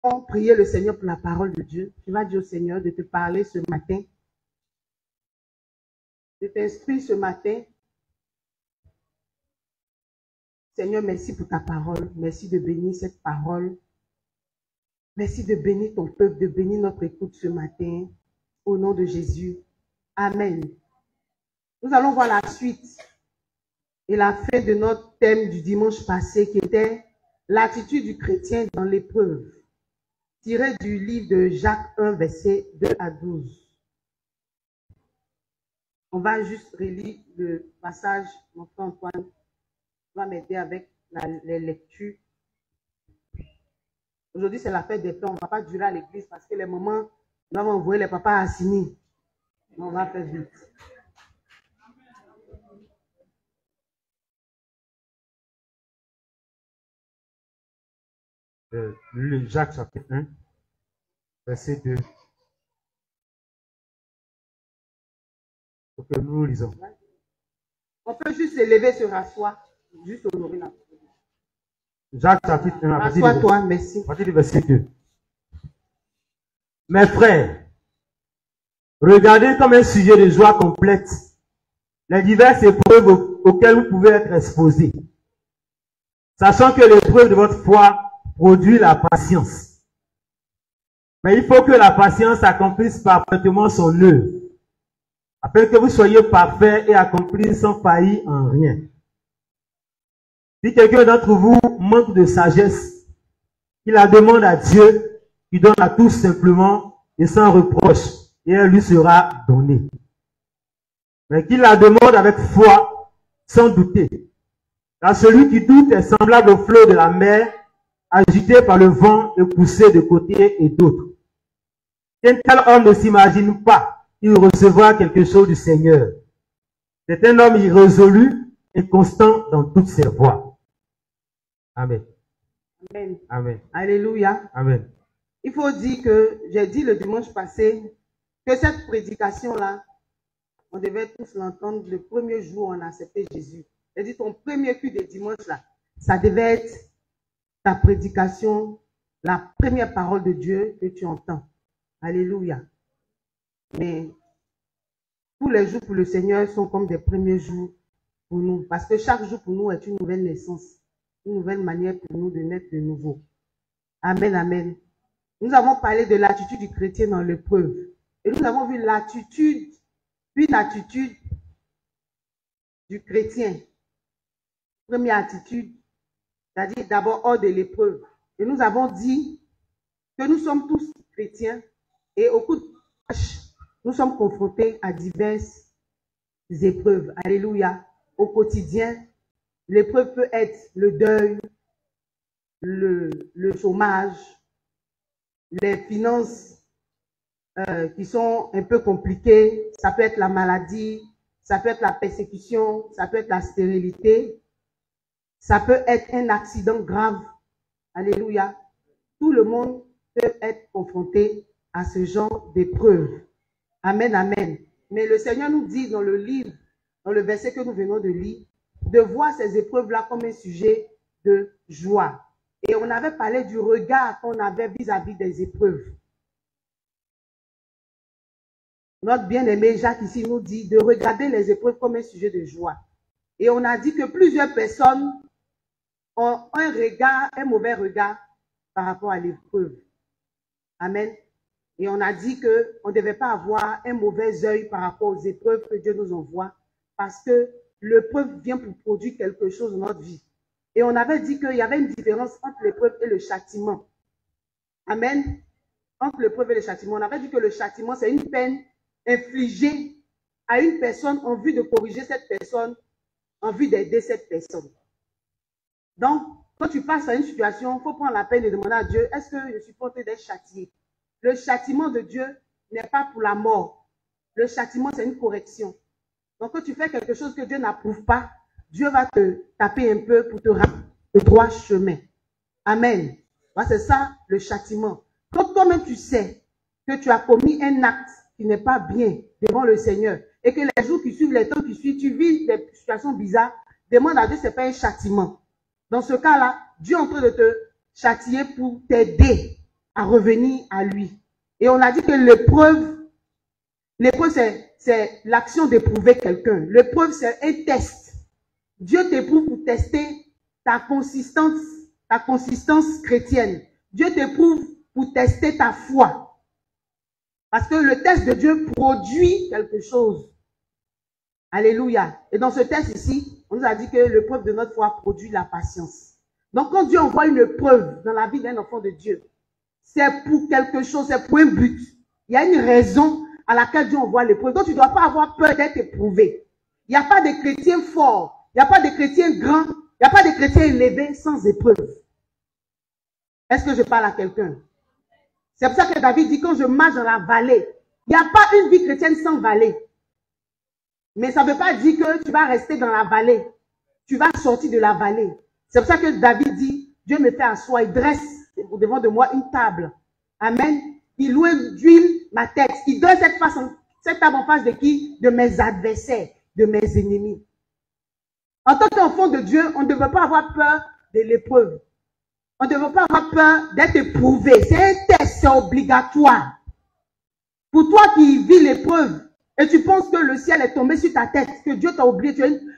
On prier le Seigneur pour la parole de Dieu. Tu vas dire au Seigneur de te parler ce matin. De t'instruire ce matin. Seigneur, merci pour ta parole. Merci de bénir cette parole. Merci de bénir ton peuple, de bénir notre écoute ce matin. Au nom de Jésus. Amen. Nous allons voir la suite et la fin de notre thème du dimanche passé qui était l'attitude du chrétien dans l'épreuve, tiré du livre de Jacques 1, versets 2 à 12. On va juste relire le passage. Mon frère Antoine va m'aider avec les lectures. Aujourd'hui, c'est la fête des pères. On ne va pas durer à l'église parce que les mamans doivent envoyer les papas à Sini. On va faire vite. Jacques chapitre 1, verset 2. Pour que nous lisons. On peut juste se lever, se rasseoir, juste honorer la. Jacques chapitre 1, rassois-toi, merci. À partir du verset 2. Mes frères, regardez comme un sujet de joie complète les diverses épreuves auxquelles vous pouvez être exposés, sachant que l'épreuve de votre foi produit la patience. Mais il faut que la patience accomplisse parfaitement son œuvre, afin que vous soyez parfaits et accomplis sans faillir en rien. Si quelqu'un d'entre vous manque de sagesse, qu'il la demande à Dieu, qui donne à tous simplement et sans reproche, et elle lui sera donnée. Mais qu'il la demande avec foi, sans douter. Car celui qui doute est semblable au flot de la mer, agité par le vent et poussé de côté et d'autre. Qu'un tel homme ne s'imagine pas qu'il recevra quelque chose du Seigneur. C'est un homme irrésolu et constant dans toutes ses voies. Amen. Amen. Amen. Alléluia. Amen. Il faut dire que j'ai dit le dimanche passé que cette prédication-là, on devait tous l'entendre le premier jour où on a accepté Jésus. J'ai dit ton premier culte de dimanche là, ça devait être ta prédication, la première parole de Dieu que tu entends. Alléluia. Mais tous les jours pour le Seigneur sont comme des premiers jours pour nous. Parce que chaque jour pour nous est une nouvelle naissance. Une nouvelle manière pour nous de naître de nouveau. Amen, amen. Nous avons parlé de l'attitude du chrétien dans l'épreuve. Et nous avons vu l'attitude, une attitude du chrétien. Première attitude, c'est-à-dire d'abord hors de l'épreuve. Et nous avons dit que nous sommes tous chrétiens et au cours de tâches, nous sommes confrontés à diverses épreuves. Alléluia. Au quotidien, l'épreuve peut être le deuil, le chômage, les finances qui sont un peu compliquées. Ça peut être la maladie, ça peut être la persécution, ça peut être la stérilité. Ça peut être un accident grave. Alléluia. Tout le monde peut être confronté à ce genre d'épreuve. Amen, amen. Mais le Seigneur nous dit dans le livre, dans le verset que nous venons de lire, de voir ces épreuves-là comme un sujet de joie. Et on avait parlé du regard qu'on avait vis-à-vis des épreuves. Notre bien-aimé Jacques ici nous dit de regarder les épreuves comme un sujet de joie. Et on a dit que plusieurs personnes ont un regard, un mauvais regard par rapport à l'épreuve. Amen. Et on a dit qu'on ne devait pas avoir un mauvais œil par rapport aux épreuves que Dieu nous envoie, parce que l'épreuve vient pour produire quelque chose dans notre vie. Et on avait dit qu'il y avait une différence entre l'épreuve et le châtiment. Amen. Entre l'épreuve et le châtiment. On avait dit que le châtiment, c'est une peine infligée à une personne en vue de corriger cette personne, en vue d'aider cette personne. Donc, quand tu passes à une situation, il faut prendre la peine de demander à Dieu, est-ce que je suis porté d'être châtié? Le châtiment de Dieu n'est pas pour la mort. Le châtiment, c'est une correction. Donc, quand tu fais quelque chose que Dieu n'approuve pas, Dieu va te taper un peu pour te ramener le droit chemin. Amen. C'est ça, le châtiment. Quand toi-même tu sais que tu as commis un acte qui n'est pas bien devant le Seigneur et que les jours qui suivent, les temps qui suivent, tu vis des situations bizarres, demande à Dieu, ce n'est pas un châtiment. Dans ce cas-là, Dieu est en train de te châtier pour t'aider à revenir à lui. Et on a dit que l'épreuve, c'est l'action d'éprouver quelqu'un. L'épreuve, c'est un test. Dieu t'éprouve pour tester ta consistance chrétienne. Dieu t'éprouve pour tester ta foi. Parce que le test de Dieu produit quelque chose. Alléluia. Et dans ce test ici, on nous a dit que l'épreuve de notre foi produit la patience. Donc quand Dieu envoie une épreuve dans la vie d'un enfant de Dieu, c'est pour quelque chose, c'est pour un but. Il y a une raison à laquelle Dieu envoie l'épreuve. Donc tu ne dois pas avoir peur d'être éprouvé. Il n'y a pas de chrétien fort, il n'y a pas de chrétien grand, il n'y a pas de chrétien élevé sans épreuve. Est-ce que je parle à quelqu'un? C'est pour ça que David dit, quand je marche dans la vallée, il n'y a pas une vie chrétienne sans vallée. Mais ça ne veut pas dire que tu vas rester dans la vallée. Tu vas sortir de la vallée. C'est pour ça que David dit, Dieu me fait asseoir, il dresse au-devant de moi une table. Amen. Il loue d'huile ma tête. Il donne cette table en face de qui? De mes adversaires, de mes ennemis. En tant qu'enfant de Dieu, on ne devrait pas avoir peur de l'épreuve. On ne devrait pas avoir peur d'être éprouvé. C'est un test, c'est obligatoire. Pour toi qui vis l'épreuve, et tu penses que le ciel est tombé sur ta tête, que Dieu t'a oublié,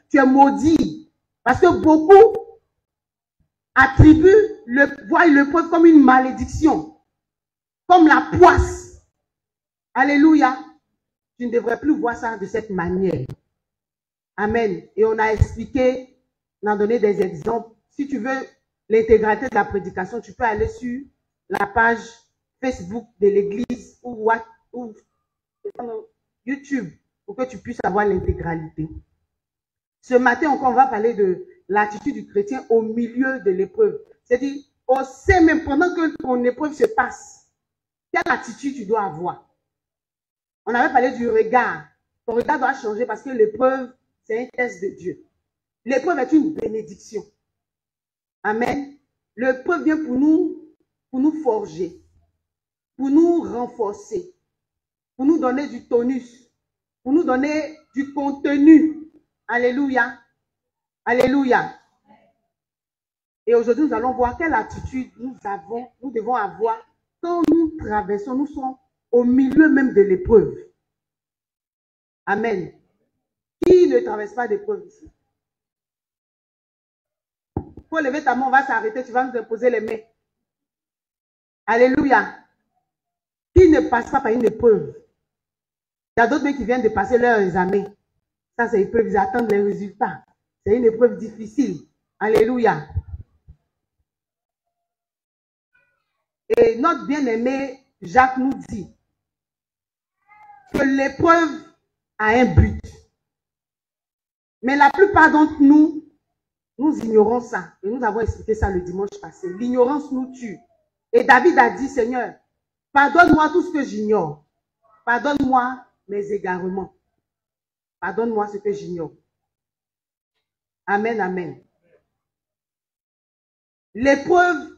tu es maudit. Parce que beaucoup attribuent voient l'épreuve comme une malédiction, comme la poisse. Alléluia. Tu ne devrais plus voir ça de cette manière. Amen. Et on a expliqué, on a donné des exemples. Si tu veux l'intégralité de la prédication, tu peux aller sur la page Facebook de l'église ou YouTube pour que tu puisses avoir l'intégralité. Ce matin encore, on va parler de l'attitude du chrétien au milieu de l'épreuve. C'est-à-dire, on sait même pendant que ton épreuve se passe, quelle attitude tu dois avoir. On avait parlé du regard. Ton regard doit changer parce que l'épreuve, c'est un test de Dieu. L'épreuve est une bénédiction. Amen. L'épreuve vient pour nous forger, pour nous renforcer, pour nous donner du tonus, pour nous donner du contenu. Alléluia. Alléluia. Et aujourd'hui, nous allons voir quelle attitude nous devons avoir quand nous traversons, nous sommes au milieu même de l'épreuve. Amen. Qui ne traverse pas d'épreuve ici? Il faut lever ta main, on va s'arrêter, tu vas nous imposer les mains. Alléluia. Qui ne passe pas par une épreuve? Il y a d'autres qui viennent de passer leur examen. Ça, c'est une épreuve, ils attendent les résultats. C'est une épreuve difficile. Alléluia. Et notre bien-aimé Jacques nous dit que l'épreuve a un but. Mais la plupart d'entre nous, nous ignorons ça. Et nous avons expliqué ça le dimanche passé. L'ignorance nous tue. Et David a dit, Seigneur, pardonne-moi tout ce que j'ignore. Pardonne-moi mes égarements. Pardonne-moi ce que j'ignore. Amen, amen. L'épreuve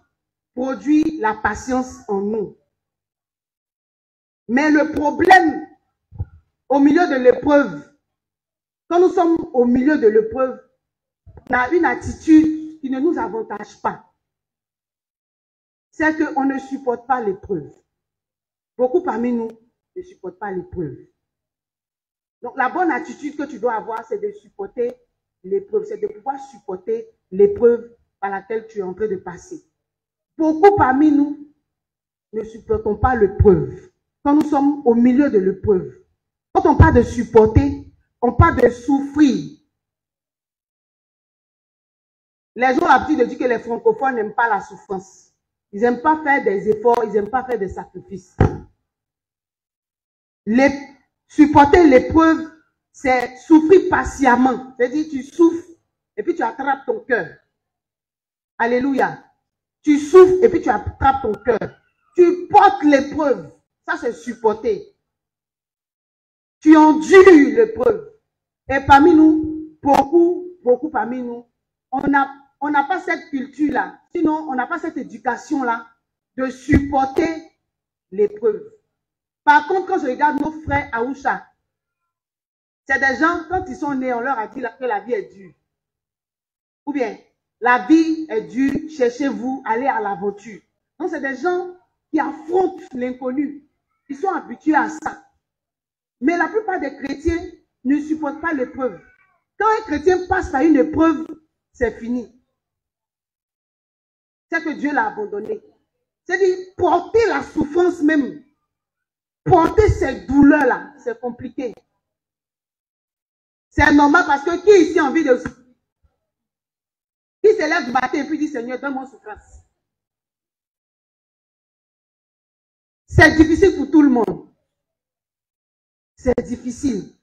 produit la patience en nous. Mais le problème, au milieu de l'épreuve, quand nous sommes au milieu de l'épreuve, on a une attitude qui ne nous avantage pas. C'est qu'on ne supporte pas l'épreuve. Beaucoup parmi nous ne supportent pas l'épreuve. Donc la bonne attitude que tu dois avoir, c'est de supporter l'épreuve. C'est de pouvoir supporter l'épreuve par laquelle tu es en train de passer. Beaucoup parmi nous ne supportons pas l'épreuve. Quand nous sommes au milieu de l'épreuve, quand on parle de supporter, on parle de souffrir. Les gens ont l'habitude de dire que les francophones n'aiment pas la souffrance. Ils n'aiment pas faire des efforts, ils n'aiment pas faire des sacrifices. Supporter l'épreuve, c'est souffrir patiemment. C'est-à-dire tu souffres et puis tu attrapes ton cœur. Alléluia. Tu souffres et puis tu attrapes ton cœur. Tu portes l'épreuve. Ça, c'est supporter. Tu endures l'épreuve. Et parmi nous, beaucoup parmi nous, on n'a pas cette culture-là. Sinon, on n'a pas cette éducation-là de supporter l'épreuve. Par contre, quand je regarde nos frères Aoucha, c'est des gens, quand ils sont nés, on leur a dit que la vie est dure. Ou bien, la vie est dure, cherchez-vous, allez à l'aventure. Donc, c'est des gens qui affrontent l'inconnu. Ils sont habitués à ça. Mais la plupart des chrétiens ne supportent pas l'épreuve. Quand un chrétien passe par une épreuve, c'est fini. C'est que Dieu l'a abandonné. C'est-à-dire, porter la souffrance même, porter ces douleurs-là, c'est compliqué. C'est normal parce que qui ici a envie de souffrir? Qui se lève du matin et puis dit, Seigneur, donne-moi souffrance. C'est difficile pour tout le monde. C'est difficile.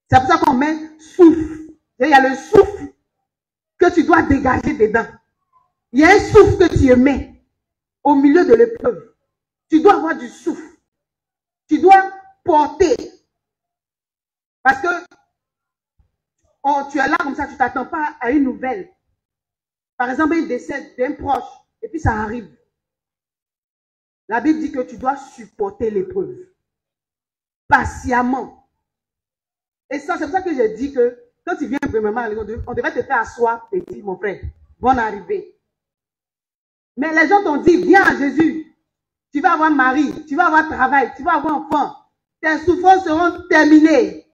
C'est pour ça qu'on met souffle. Il y a le souffle que tu dois dégager dedans. Il y a un souffle que tu mets au milieu de l'épreuve. Tu dois avoir du souffle. Tu dois porter. Parce que tu es là comme ça, tu ne t'attends pas à une nouvelle. Par exemple, il décède d'un proche et puis ça arrive. La Bible dit que tu dois supporter l'épreuve. Patiemment. Et ça, c'est pour ça que j'ai dit que quand tu viens premièrement, on devrait te faire asseoir et dire, mon frère, bonne arrivée. Mais les gens t'ont dit, viens à Jésus. Tu vas avoir mari, tu vas avoir travail, tu vas avoir enfant. Tes souffrances seront terminées.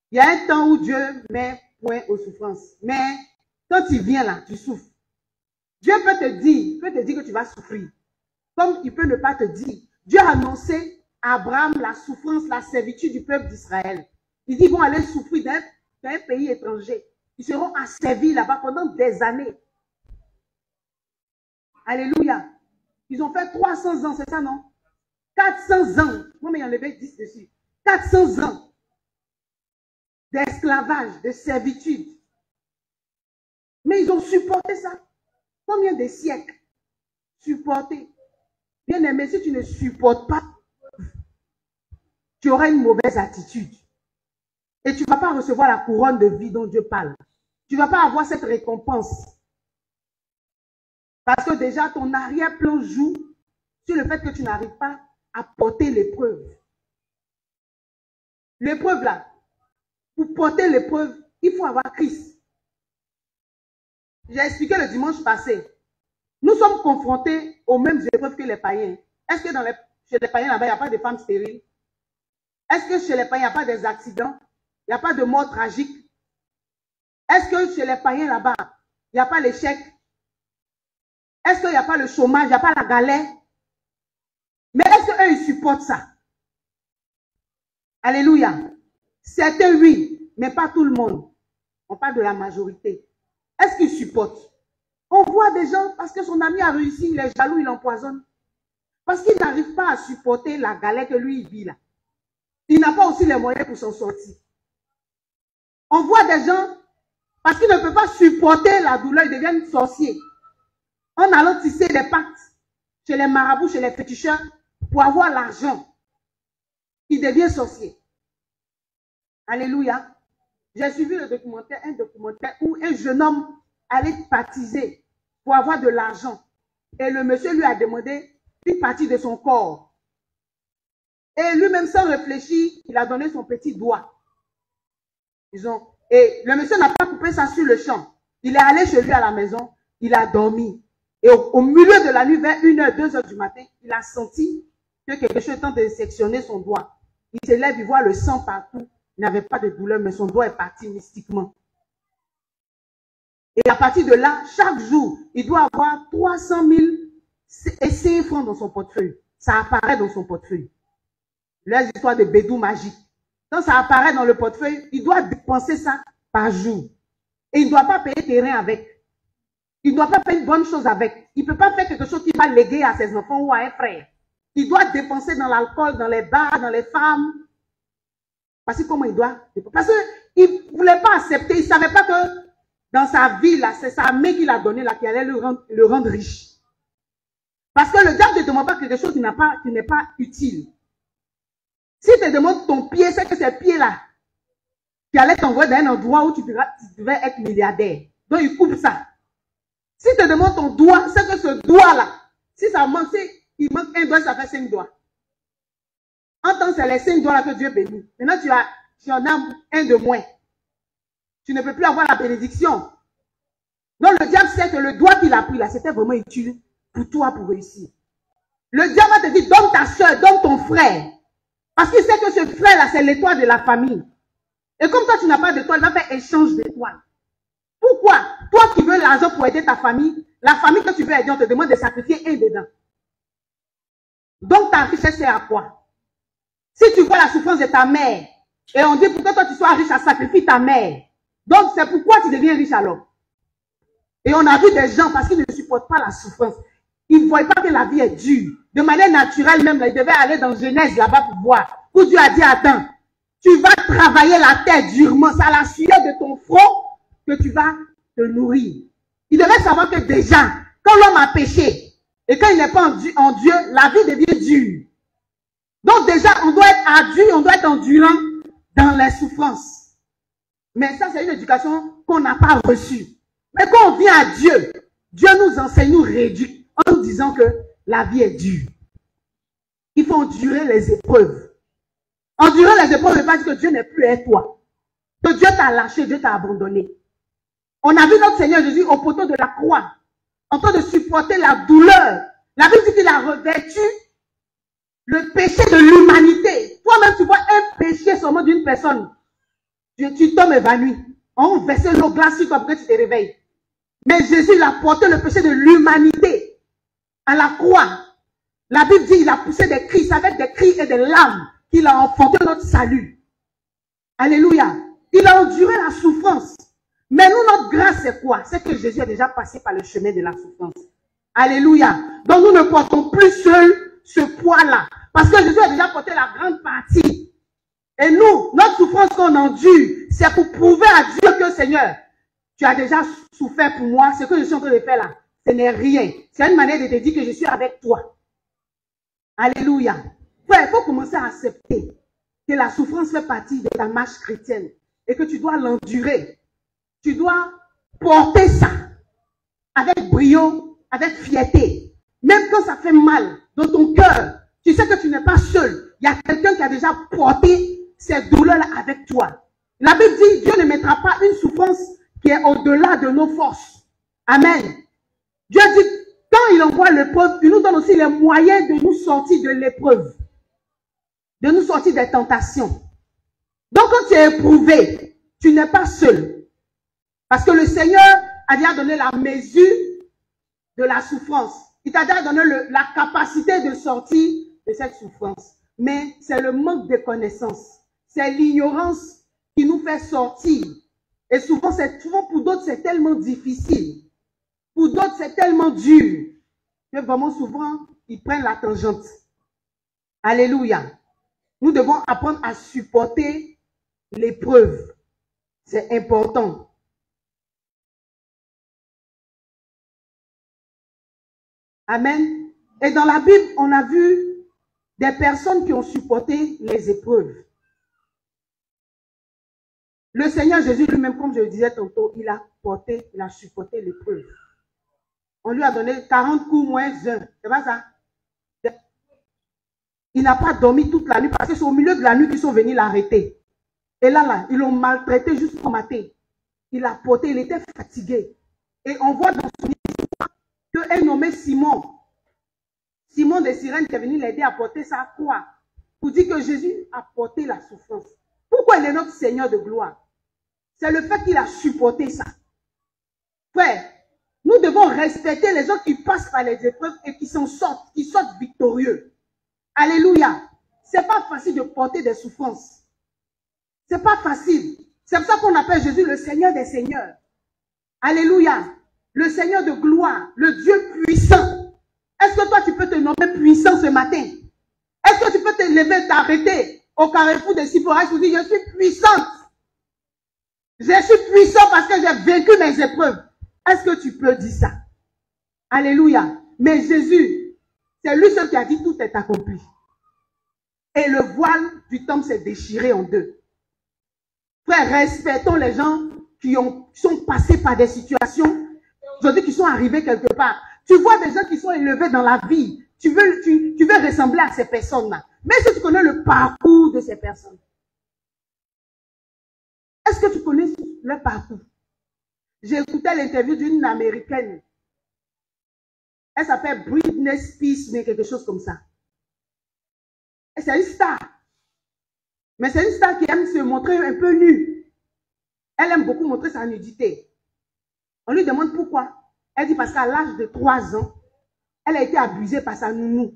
Il y a un temps où Dieu met point aux souffrances. Mais quand tu viens là, tu souffres. Dieu peut te dire que tu vas souffrir. Comme il peut ne pas te dire. Dieu a annoncé à Abraham la souffrance, la servitude du peuple d'Israël. Il dit, ils vont aller souffrir d'un pays étranger. Ils seront asservis là-bas pendant des années. Alléluia. Ils ont fait 300 ans, c'est ça, non? 400 ans. Moi, mais il y en avait 10 dessus. 400 ans d'esclavage, de servitude. Mais ils ont supporté ça. Combien de siècles? Supporté. Bien aimé, si tu ne supportes pas, tu auras une mauvaise attitude. Et tu ne vas pas recevoir la couronne de vie dont Dieu parle. Tu ne vas pas avoir cette récompense. Parce que déjà, ton arrière-plan joue sur le fait que tu n'arrives pas à porter l'épreuve. L'épreuve là, pour porter l'épreuve, il faut avoir Christ. J'ai expliqué le dimanche passé. Nous sommes confrontés aux mêmes épreuves que les païens. Est-ce que chez les païens là-bas, il n'y a pas de femmes stériles? Est-ce que chez les païens, il n'y a pas des accidents? Il n'y a pas de mort tragique? Est-ce que chez les païens là-bas, il n'y a pas l'échec? Est-ce qu'il n'y a pas le chômage? Il n'y a pas la galère? Mais est-ce qu'eux, ils supportent ça? Alléluia. Certains, oui, mais pas tout le monde. On parle de la majorité. Est-ce qu'ils supportent? On voit des gens, parce que son ami a réussi, il est jaloux, il l'empoisonne. Parce qu'il n'arrive pas à supporter la galère que lui, il vit là. Il n'a pas aussi les moyens pour s'en sortir. On voit des gens, parce qu'ils ne peuvent pas supporter la douleur, ils deviennent sorciers. En allant tisser des pactes chez les marabouts, chez les féticheurs, pour avoir l'argent, ils deviennent sorciers. Alléluia. J'ai suivi un documentaire où un jeune homme allait baptiser pour avoir de l'argent. Et le monsieur lui a demandé une partie de son corps. Et lui-même, sans réfléchir, il a donné son petit doigt. Et le monsieur n'a pas coupé ça sur le champ. Il est allé chez lui à la maison, il a dormi. Et au milieu de la nuit, vers 1h, 2h du matin, il a senti que quelque chose est en train de sectionner son doigt. Il se lève, il voit le sang partout. Il n'avait pas de douleur, mais son doigt est parti mystiquement. Et à partir de là, chaque jour, il doit avoir 300 000 et 5 francs dans son portefeuille. Ça apparaît dans son portefeuille. Les histoires de bédou magique. Quand ça apparaît dans le portefeuille, il doit dépenser ça par jour. Et il ne doit pas payer terrain avec. Il ne doit pas faire une bonne chose avec. Il ne peut pas faire quelque chose qu'il va léguer à ses enfants ou à un frère. Il doit dépenser dans l'alcool, dans les bars, dans les femmes. Parce que comment il doit? Parce qu'il ne voulait pas accepter. Il ne savait pas que dans sa vie, là, c'est sa main qu'il a donnée là qui allait le rendre riche. Parce que le diable ne te demande pas quelque chose qui n'est pas utile. S'il te demande ton pied, c'est que ces pieds-là qui allaient t'envoyer dans un endroit où tu devais être milliardaire. Donc il coupe ça. S'il te demande ton doigt, c'est que ce doigt-là, si ça manque, il manque un doigt, ça fait 5 doigts. En tant que c'est les 5 doigts là que Dieu bénit. Maintenant, tu en as un de moins. Tu ne peux plus avoir la bénédiction. Donc, le diable sait que le doigt qu'il a pris là, c'était vraiment utile pour toi pour réussir. Le diable va te dire, donne ta soeur, donne ton frère. Parce qu'il sait que ce frère-là, c'est l'étoile de la famille. Et comme toi, tu n'as pas d'étoile, il va faire échange d'étoiles. Pourquoi? Toi qui veux l'argent pour aider ta famille, la famille que tu veux aider, on te demande de sacrifier un dedans. Donc ta richesse, c'est à quoi? Si tu vois la souffrance de ta mère, et on dit pour que toi tu sois riche, ça sacrifie ta mère. Donc c'est pourquoi tu deviens riche alors. Et on a vu des gens, parce qu'ils ne supportent pas la souffrance, ils ne voient pas que la vie est dure. De manière naturelle même, ils devaient aller dans Genèse là-bas pour voir. Où Dieu a dit, attends, tu vas travailler la terre durement, c'est à la sueur de ton front que tu vas te nourrir. Il devait savoir que déjà, quand l'homme a péché, et quand il n'est pas en Dieu, la vie devient dure. Donc déjà, on doit être adulte, on doit être endurant dans les souffrances. Mais ça, c'est une éducation qu'on n'a pas reçue. Mais quand on vient à Dieu, Dieu nous enseigne, nous réduit, en nous disant que la vie est dure. Il faut endurer les épreuves. Endurer les épreuves ne veut pas dire que Dieu n'est plus avec toi. Que Dieu t'a lâché, Dieu t'a abandonné. On a vu notre Seigneur Jésus au poteau de la croix, en train de supporter la douleur. La Bible dit qu'il a revêtu le péché de l'humanité. Toi-même, tu vois un péché seulement d'une personne. Tu tombes évanoui. On verse l'eau glace sur toi pour que tu te réveilles. Mais Jésus, il a porté le péché de l'humanité à la croix. La Bible dit qu'il a poussé des cris, avec des cris et des larmes, qu'il a enfanté notre salut. Alléluia. Il a enduré la souffrance. Mais nous, notre grâce, c'est quoi? C'est que Jésus a déjà passé par le chemin de la souffrance. Alléluia. Donc, nous ne portons plus seuls ce poids-là. Parce que Jésus a déjà porté la grande partie. Et nous, notre souffrance qu'on endure, c'est pour prouver à Dieu que, Seigneur, tu as déjà souffert pour moi. Ce que je suis en train de faire là, ce n'est rien. C'est une manière de te dire que je suis avec toi. Alléluia. Frère, il faut commencer à accepter que la souffrance fait partie de ta marche chrétienne et que tu dois l'endurer. Tu dois porter ça avec brio, avec fierté. Même quand ça fait mal dans ton cœur, tu sais que tu n'es pas seul. Il y a quelqu'un qui a déjà porté ces douleurs-là avec toi. La Bible dit, Dieu ne mettra pas une souffrance qui est au-delà de nos forces. Amen. Dieu dit, quand il envoie l'épreuve, il nous donne aussi les moyens de nous sortir de l'épreuve. De nous sortir des tentations. Donc quand tu es éprouvé, tu n'es pas seul. Parce que le Seigneur a déjà donné la mesure de la souffrance. Il t'a déjà donné la capacité de sortir de cette souffrance. Mais c'est le manque de connaissance. C'est l'ignorance qui nous fait sortir. Et souvent pour d'autres, c'est tellement difficile. Pour d'autres, c'est tellement dur. Que vraiment souvent, ils prennent la tangente. Alléluia. Nous devons apprendre à supporter l'épreuve. C'est important. Amen. Et dans la Bible, on a vu des personnes qui ont supporté les épreuves. Le Seigneur Jésus lui-même, comme je le disais tantôt, il a supporté l'épreuve. On lui a donné 40 coups moins 1. C'est pas ça? Il n'a pas dormi toute la nuit parce que c'est au milieu de la nuit qu'ils sont venus l'arrêter. Et là, ils l'ont maltraité jusqu'au matin. Il a porté, il était fatigué. Et on voit dans son histoire qu'un nommé Simon de Cyrène qui est venu l'aider à porter sa croix pour dire que Jésus a porté la souffrance. Pourquoi il est notre Seigneur de gloire? C'est le fait qu'il a supporté ça. Frère, nous devons respecter les autres qui passent par les épreuves et qui s'en sortent, qui sortent victorieux. Alléluia. C'est pas facile de porter des souffrances. C'est pas facile. C'est pour ça qu'on appelle Jésus le Seigneur des Seigneurs. Alléluia. Le Seigneur de gloire, le Dieu puissant. Est-ce que toi tu peux te nommer puissant ce matin? Est-ce que tu peux te lever, t'arrêter au carrefour de Sipora et dire je suis puissante? Je suis puissant parce que j'ai vaincu mes épreuves. Est-ce que tu peux dire ça? Alléluia. Mais Jésus, c'est lui seul qui a dit tout est accompli. Et le voile du temple s'est déchiré en deux. Frère, respectons les gens qui sont passés par des situations, aujourd'hui qui sont arrivés quelque part. Tu vois des gens qui sont élevés dans la vie. Tu veux ressembler à ces personnes-là. Mais est-ce que tu connais le parcours de ces personnes? Est-ce que tu connais leur parcours? J'ai écouté l'interview d'une Américaine Elle s'appelle Britney Spears, mais quelque chose comme ça. Et c'est une star. Mais c'est une star qui aime se montrer un peu nue. Elle aime beaucoup montrer sa nudité. On lui demande pourquoi. Elle dit parce qu'à l'âge de 3 ans, elle a été abusée par sa nounou.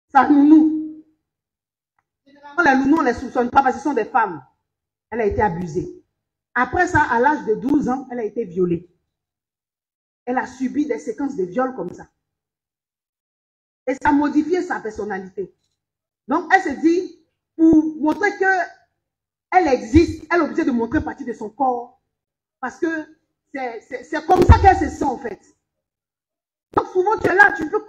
Sa nounou. Généralement, les nounous, on ne les soupçonne pas parce que ce sont des femmes. Elle a été abusée. Après ça, à l'âge de 12 ans, elle a été violée. Elle a subi des séquences de viol comme ça. Et ça a modifié sa personnalité. Donc, elle se dit, pour montrer qu'elle existe, elle est obligée de montrer partie de son corps. Parce que c'est comme ça qu'elle se sent, en fait. Donc, souvent, tu es là, tu peux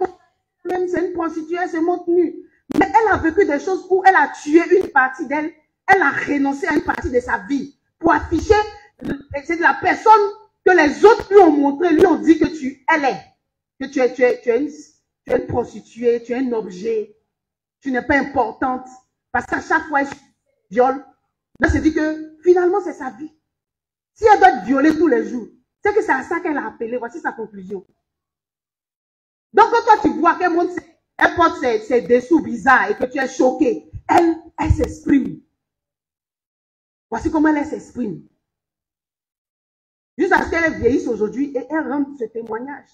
même, c'est une prostituée, elle se montre nue. Mais elle a vécu des choses où elle a tué une partie d'elle, elle a renoncé à une partie de sa vie pour afficher, c'est la personne que les autres lui ont montré, lui ont dit que elle est. Que tu es une prostituée, tu es un objet, tu n'es pas importante. Parce qu'à chaque fois, elle viole. Elle se dit que finalement, c'est sa vie. Si elle doit être violée tous les jours, c'est que c'est à ça qu'elle a appelé. Voici sa conclusion. Donc, quand toi, tu vois qu'elle porte ses dessous bizarres et que tu es choqué, elle s'exprime. Voici comment elle s'exprime. Jusqu'à ce qu'elle vieillisse aujourd'hui et elle rende ce témoignage.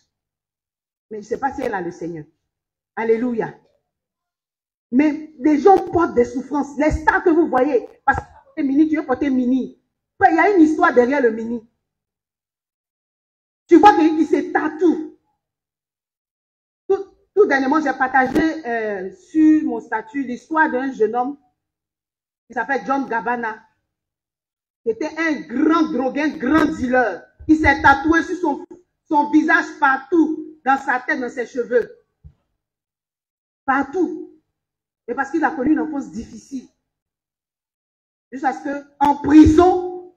Mais je ne sais pas si elle a le Seigneur. Alléluia. Mais les gens portent des souffrances. Les stars que vous voyez, parce que mini, tu veux porter mini. Il y a une histoire derrière le mini. Tu vois quelqu'un qui se tatoue. Tout dernièrement, j'ai partagé sur mon statut l'histoire d'un jeune homme qui s'appelle John Gabbana, qui était un grand drogué, un grand dealer. Il s'est tatoué sur son visage partout, dans sa tête, dans ses cheveux. Partout. Et parce qu'il a connu une enfance difficile. Jusqu'à ce qu'en prison,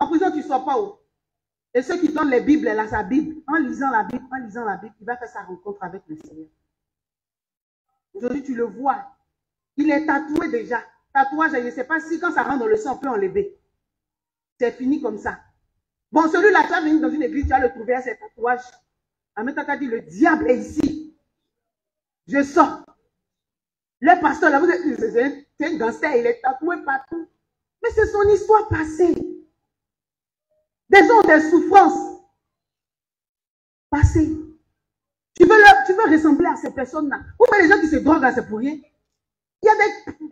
tu ne sors pas où. Et ceux qui donnent les Bibles, elle a sa Bible. En lisant la Bible, il va faire sa rencontre avec le Seigneur. Aujourd'hui, tu le vois. Il est tatoué déjà. Tatouage, je ne sais pas si quand ça rentre dans le sang, on peut enlever. C'est fini comme ça. Bon, celui-là, tu vas venir dans une église, tu vas le trouver à ses tatouages. En même temps, tu as dit, le diable est ici. Je sors. Le pasteur, là, c'est un gangster, il est tatoué partout. Mais c'est son histoire passée. Des gens ont des souffrances passées. Tu veux ressembler à ces personnes-là. Ou bien les gens qui se droguent, c'est pour rien. Il y a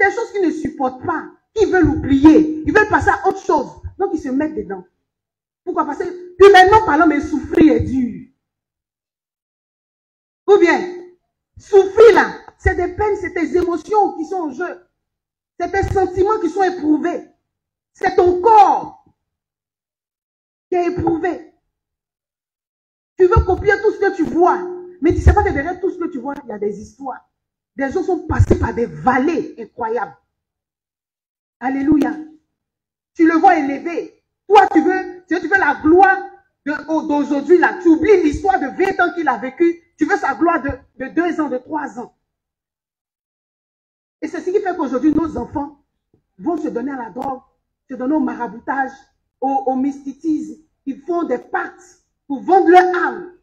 des choses qu'ils ne supportent pas, qu'ils veulent oublier. Ils veulent passer à autre chose. Donc, ils se mettent dedans. Pourquoi? Parce que humainement parlant, mais souffrir est dur. Ou bien, souffrir là, c'est des peines, c'est des émotions qui sont en jeu. C'est des sentiments qui sont éprouvés. C'est ton corps qui est éprouvé. Tu veux copier tout ce que tu vois, mais tu ne sais pas que derrière tout ce que tu vois, il y a des histoires. Des gens sont passés par des vallées incroyables. Alléluia. Tu le vois élevé. Toi, tu veux la gloire d'aujourd'hui, là. Tu oublies l'histoire de 20 ans qu'il a vécu. Tu veux sa gloire de 2 ans, de 3 ans. Et c'est ce qui fait qu'aujourd'hui, nos enfants vont se donner à la drogue, se donner au maraboutage, au mysticisme. Ils font des pactes pour vendre leur âme.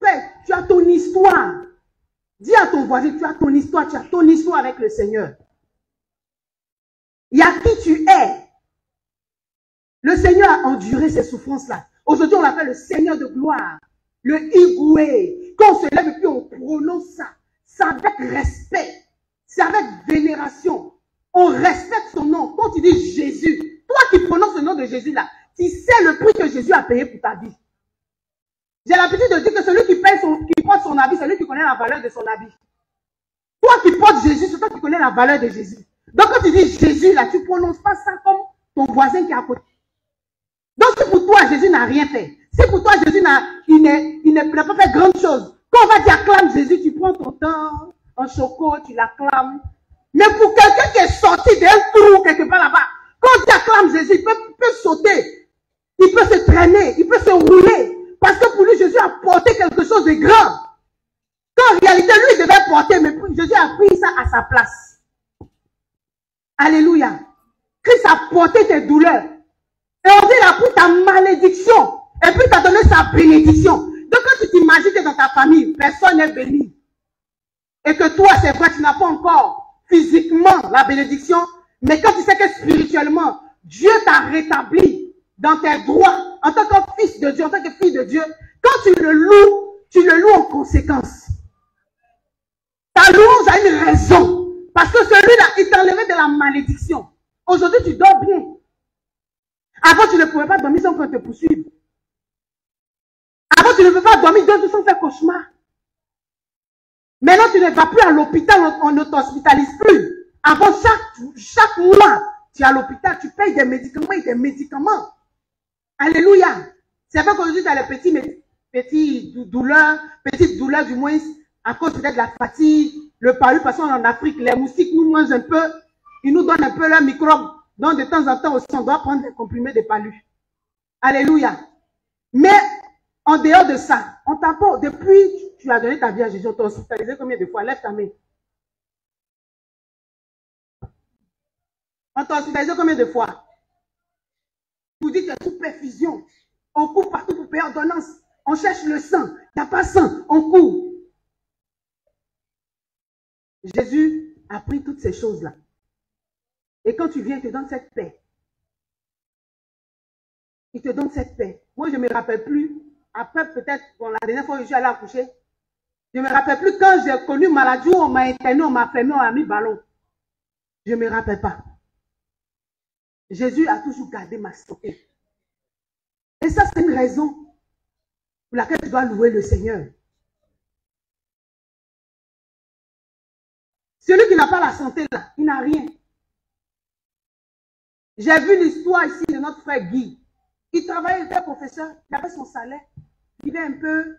Frère, tu as ton histoire. Dis à ton voisin, tu as ton histoire avec le Seigneur. Il y a qui tu es. Le Seigneur a enduré ces souffrances-là. Aujourd'hui, on l'appelle le Seigneur de gloire. Le Igoué. Quand on se lève et puis on prononce ça, c'est avec respect. C'est avec vénération. On respecte son nom. Quand tu dis Jésus, toi qui prononces le nom de Jésus là, tu sais le prix que Jésus a payé pour ta vie. J'ai l'habitude de dire que celui qui porte son habit, c'est lui qui connaît la valeur de son habit. Toi qui portes Jésus, c'est toi qui connais la valeur de Jésus. Donc quand tu dis Jésus là, tu ne prononces pas ça comme ton voisin qui est à côté. Donc si pour toi Jésus n'a rien fait, si pour toi Jésus n'a pas fait grande chose, quand on va dire acclame Jésus, tu prends ton temps en choco, tu l'acclames. Mais pour quelqu'un qui est sorti d'un trou quelque part là-bas, quand tu acclames Jésus, il peut sauter, il peut se traîner, il peut se rouler. Parce que pour lui, Jésus a porté quelque chose de grand. Quand en réalité, lui, il devait porter, mais Jésus a pris ça à sa place. Alléluia. Christ a porté tes douleurs. Et on dit, il a pris ta malédiction. Et puis, il t'a donné sa bénédiction. Donc, quand tu t'imagines que dans ta famille, personne n'est béni, et que toi, c'est vrai, tu n'as pas encore physiquement la bénédiction, mais quand tu sais que spirituellement, Dieu t'a rétabli dans tes droits en tant que fils de Dieu, en tant que fille de Dieu, quand tu le loues en conséquence. Ta louange a une raison. Parce que celui-là, il t'a enlevé de la malédiction. Aujourd'hui, tu dors bien. Avant, tu ne pouvais pas dormir sans qu'on te poursuive. Avant, tu ne pouvais pas dormir 2 jours sans faire cauchemar. Maintenant, tu ne vas plus à l'hôpital, on ne t'hospitalise plus. Avant, chaque mois, tu es à l'hôpital, tu payes des médicaments et des médicaments. Alléluia. C'est vrai qu'aujourd'hui, tu as les petites douleurs du moins, à cause peut-être de la fatigue, le palu, parce qu'en Afrique, les moustiques nous mangent un peu, ils nous donnent un peu leurs microbes. Donc, de temps en temps aussi, on doit prendre des comprimés de palu. Alléluia. Mais, en dehors de ça, on t'a pas, depuis tu as donné ta vie à Jésus, on t'a hospitalisé combien de fois? Lève ta main. On t'a hospitalisé combien de fois? Vous dites que c'est sous perfusion. On court partout pour payer ordonnance. On cherche le sang. Il n'y a pas sang. On court. Jésus a pris toutes ces choses-là. Et quand tu viens, il te donne cette paix. Il te donne cette paix. Moi, je ne me rappelle plus. Après, peut-être, bon, la dernière fois que je suis allée accoucher, je ne me rappelle plus quand j'ai connu maladie où on m'a interné, on m'a fermé, on m'a mis ballon. Je ne me rappelle pas. Jésus a toujours gardé ma santé. Et ça, c'est une raison pour laquelle tu dois louer le Seigneur. Celui qui n'a pas la santé, là, il n'a rien. J'ai vu l'histoire ici de notre frère Guy. Il travaillait, il était professeur, il avait son salaire. Il vivait un peu,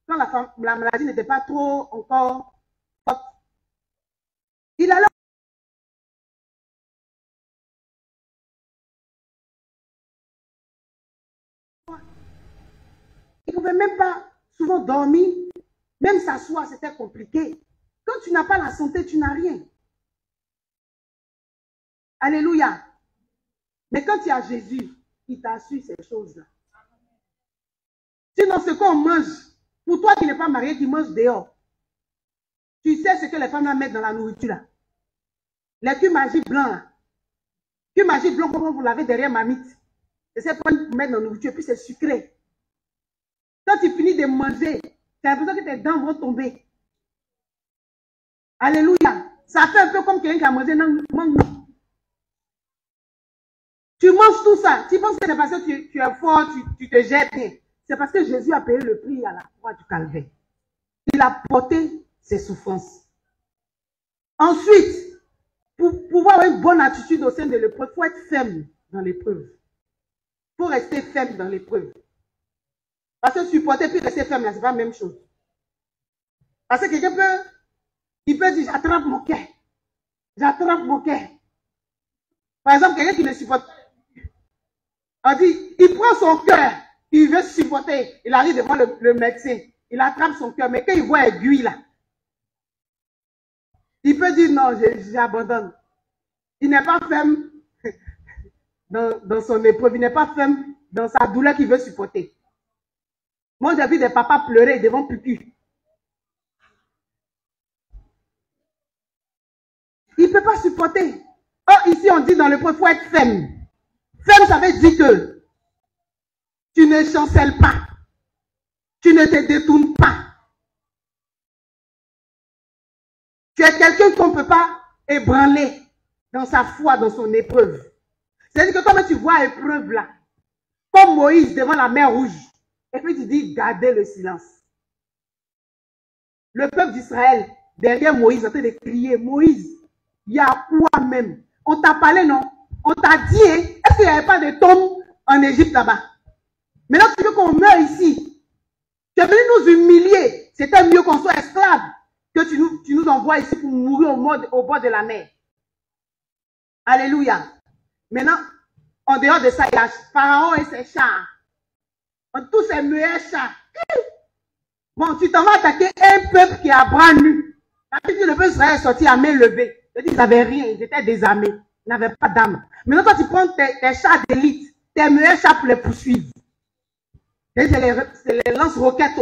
quand la maladie n'était pas trop encore forte. Il allait. Il ne pouvait même pas souvent dormir, même s'asseoir, c'était compliqué. Quand tu n'as pas la santé, tu n'as rien. Alléluia. Mais quand tu as Jésus, il t'assure ces choses-là. Sinon, ce qu'on mange, pour toi qui n'es pas marié, qui mange dehors, tu sais ce que les femmes mettent dans la nourriture là. Les cumagies blancs là. Cumagies blancs, comment vous l'avez derrière mamite. Et c'est pour mettre dans la nourriture, puis c'est sucré. Quand tu finis de manger, tu as l'impression que tes dents vont tomber. Alléluia. Ça fait un peu comme quelqu'un qui a mangé mangue. Tu manges tout ça. Tu penses que c'est parce que tu es fort, tu te jettes bien. C'est parce que Jésus a payé le prix à la croix du calvaire. Il a porté ses souffrances. Ensuite, pour pouvoir avoir une bonne attitude au sein de l'épreuve, il faut être ferme dans l'épreuve. Il faut rester ferme dans l'épreuve. Parce que supporter puis rester ferme, là, ce n'est pas la même chose. Parce que quelqu'un peut dire, j'attrape mon cœur. J'attrape mon cœur. Par exemple, quelqu'un qui ne supporte pas, on dit, il prend son cœur, il veut supporter, il arrive devant le médecin, il attrape son cœur, mais quand il voit aiguille là, il peut dire non, j'abandonne. Il n'est pas ferme dans son épreuve, il n'est pas ferme dans sa douleur qu'il veut supporter. Moi, j'ai vu des papas pleurer devant Pupu. Il ne peut pas supporter. Oh, ici, on dit dans l'épreuve, il faut être ferme. Ferme, ça veut dire que tu ne chancelles pas. Tu ne te détournes pas. Tu es quelqu'un qu'on ne peut pas ébranler dans sa foi, dans son épreuve. C'est-à-dire que comme tu vois l'épreuve là, comme Moïse devant la mer Rouge, et puis tu dis, gardez le silence. Le peuple d'Israël, derrière Moïse, en train de crier, Moïse, il y a quoi même? On t'a parlé, non? On t'a dit, hein? Est-ce qu'il n'y avait pas de tombe en Égypte là-bas? Maintenant, tu veux qu'on meure ici. Tu es venu nous humilier. C'était mieux qu'on soit esclaves que tu nous envoies ici pour mourir au bord de la mer. Alléluia. Maintenant, en dehors de ça, il y a Pharaon et ses chars. Tous ces meilleurs chars. Bon, tu t'en vas attaquer un peuple qui est à bras nus. Le peuple Israël est sorti à main levée. Ils n'avaient rien, ils étaient désarmés. Ils n'avaient pas d'armes. Maintenant, quand tu prends tes chars d'élite, tes meilleurs chars pour les poursuivre. C'est les lance-roquettes.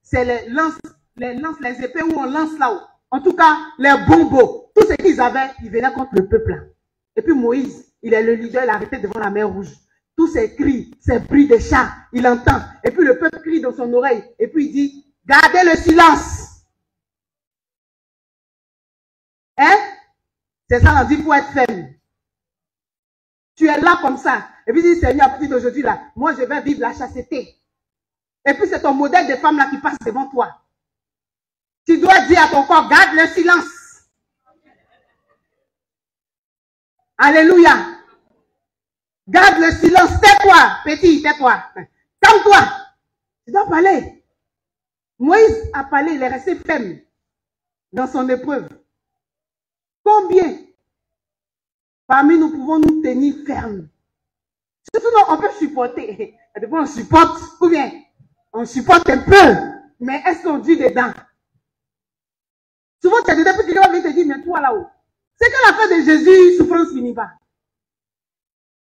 C'est les épées où on lance là-haut. En tout cas, les bombos. Tout ce qu'ils avaient, ils venaient contre le peuple là. Et puis Moïse, il est le leader, il est arrêté devant la mer Rouge. Tous ces cris, ces bruits de chats, il entend. Et puis le peuple crie dans son oreille. Et puis il dit, gardez le silence. Hein? C'est ça, on dit, pour être ferme. Tu es là comme ça. Et puis il dit, Seigneur, à partir d'aujourd'hui là, moi je vais vivre la chasteté. Et puis c'est ton modèle de femme là qui passe devant toi. Tu dois dire à ton corps, garde le silence. Alléluia. Garde le silence. Tais-toi, petit, tais-toi. Calme-toi. Tu dois parler. Moïse a parlé, il est resté ferme dans son épreuve. Combien parmi nous pouvons nous tenir fermes? Surtout, on peut supporter. On supporte, ou bien on supporte un peu, mais est-ce qu'on dit dedans? Souvent, tu as des gens qui viennent te dire, mais toi là-haut, c'est qu'à la fin de Jésus, souffrance finit pas.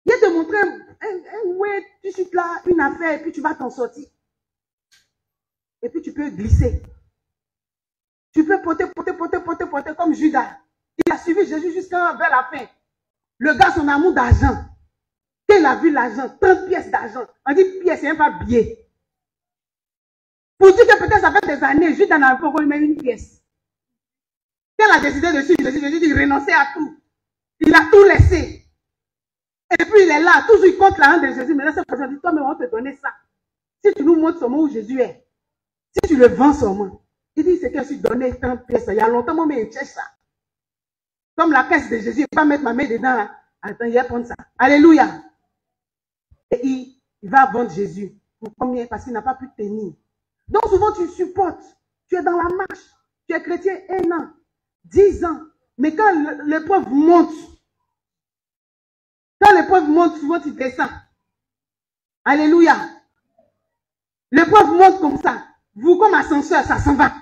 Il te montrer ouais, tu chutes là, une affaire, et puis tu vas t'en sortir. Et puis tu peux glisser. Tu peux porter comme Judas. Il a suivi Jésus jusqu'à vers la fin. Le gars, son amour d'argent. Quand il a vu l'argent, 30 pièces d'argent. On dit pièces, c'est pas billet. Pour dire que peut-être ça fait des années, Judas n'a pas encore même une pièce. Quand il a décidé de suivre Jésus, il renonçait à tout. Il a tout laissé. Et puis il est là, toujours il compte l'argent de Jésus. Mais là, cette personne dit, toi, mais on va te donner ça. Si tu nous montres seulement où Jésus est, si tu le vends seulement, il dit, c'est que je suis donné 30 pièces. Il y a longtemps, moi, mais il cherche ça. Comme la caisse de Jésus, il ne va pas mettre ma main dedans. Là. Attends, il va prendre ça. Alléluia. Et il va vendre Jésus. Pour combien? Parce qu'il n'a pas pu tenir. Donc souvent, tu supportes. Tu es dans la marche. Tu es chrétien 1 an, 10 ans. Mais quand l'épreuve monte, souvent tu descends. Alléluia. L'épreuve monte comme ça. Vous, comme ascenseur, ça s'en va.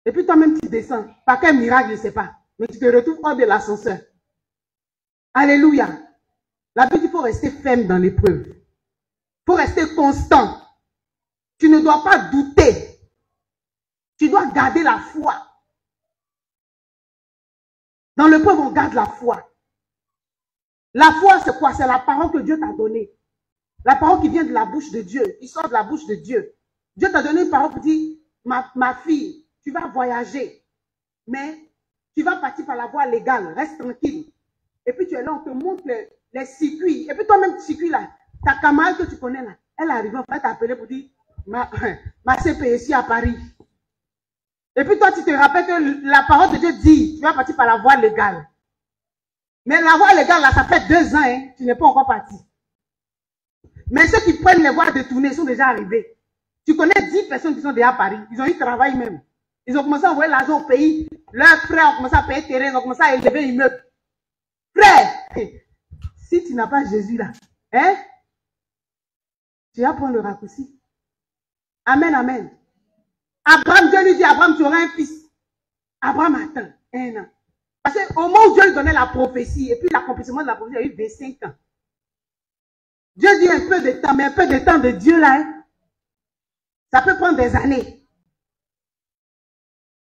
Et puis toi-même, tu descends. Par quel miracle, je ne sais pas. Mais tu te retrouves hors de l'ascenseur. Alléluia. La Bible, il faut rester ferme dans l'épreuve. Il faut rester constant. Tu ne dois pas douter. Tu dois garder la foi. Dans l'épreuve, on garde la foi. La foi, c'est quoi? C'est la parole que Dieu t'a donnée. La parole qui vient de la bouche de Dieu. Il sort de la bouche de Dieu. Dieu t'a donné une parole pour dire, ma fille, tu vas voyager. Mais tu vas partir par la voie légale. Reste tranquille. Et puis tu es là, on te montre les circuits. Et puis toi-même, tu circuits là. Ta camarade que tu connais là, elle arrive, en fait, t'appeler pour dire, ma CP ici à Paris. Et puis toi, tu te rappelles que la parole de Dieu dit, tu vas partir par la voie légale. Mais la voie légale, là, ça fait 2 ans, hein, tu n'es pas encore parti. Mais ceux qui prennent les voies détournées sont déjà arrivés. Tu connais 10 personnes qui sont déjà à Paris. Ils ont eu travail même. Ils ont commencé à envoyer l'argent au pays. Leurs frères ont commencé à payer terrain, ils ont commencé à élever immeubles. Frère, si tu n'as pas Jésus là, hein, tu vas prendre le raccourci. Amen, amen. Abraham, Dieu lui dit, Abraham, tu auras un fils. Abraham attend 1 an. Parce qu'au moment où Dieu lui donnait la prophétie, et puis l'accomplissement de la prophétie, il y a eu 25 ans. Dieu dit un peu de temps, mais un peu de temps de Dieu là, hein, ça peut prendre des années.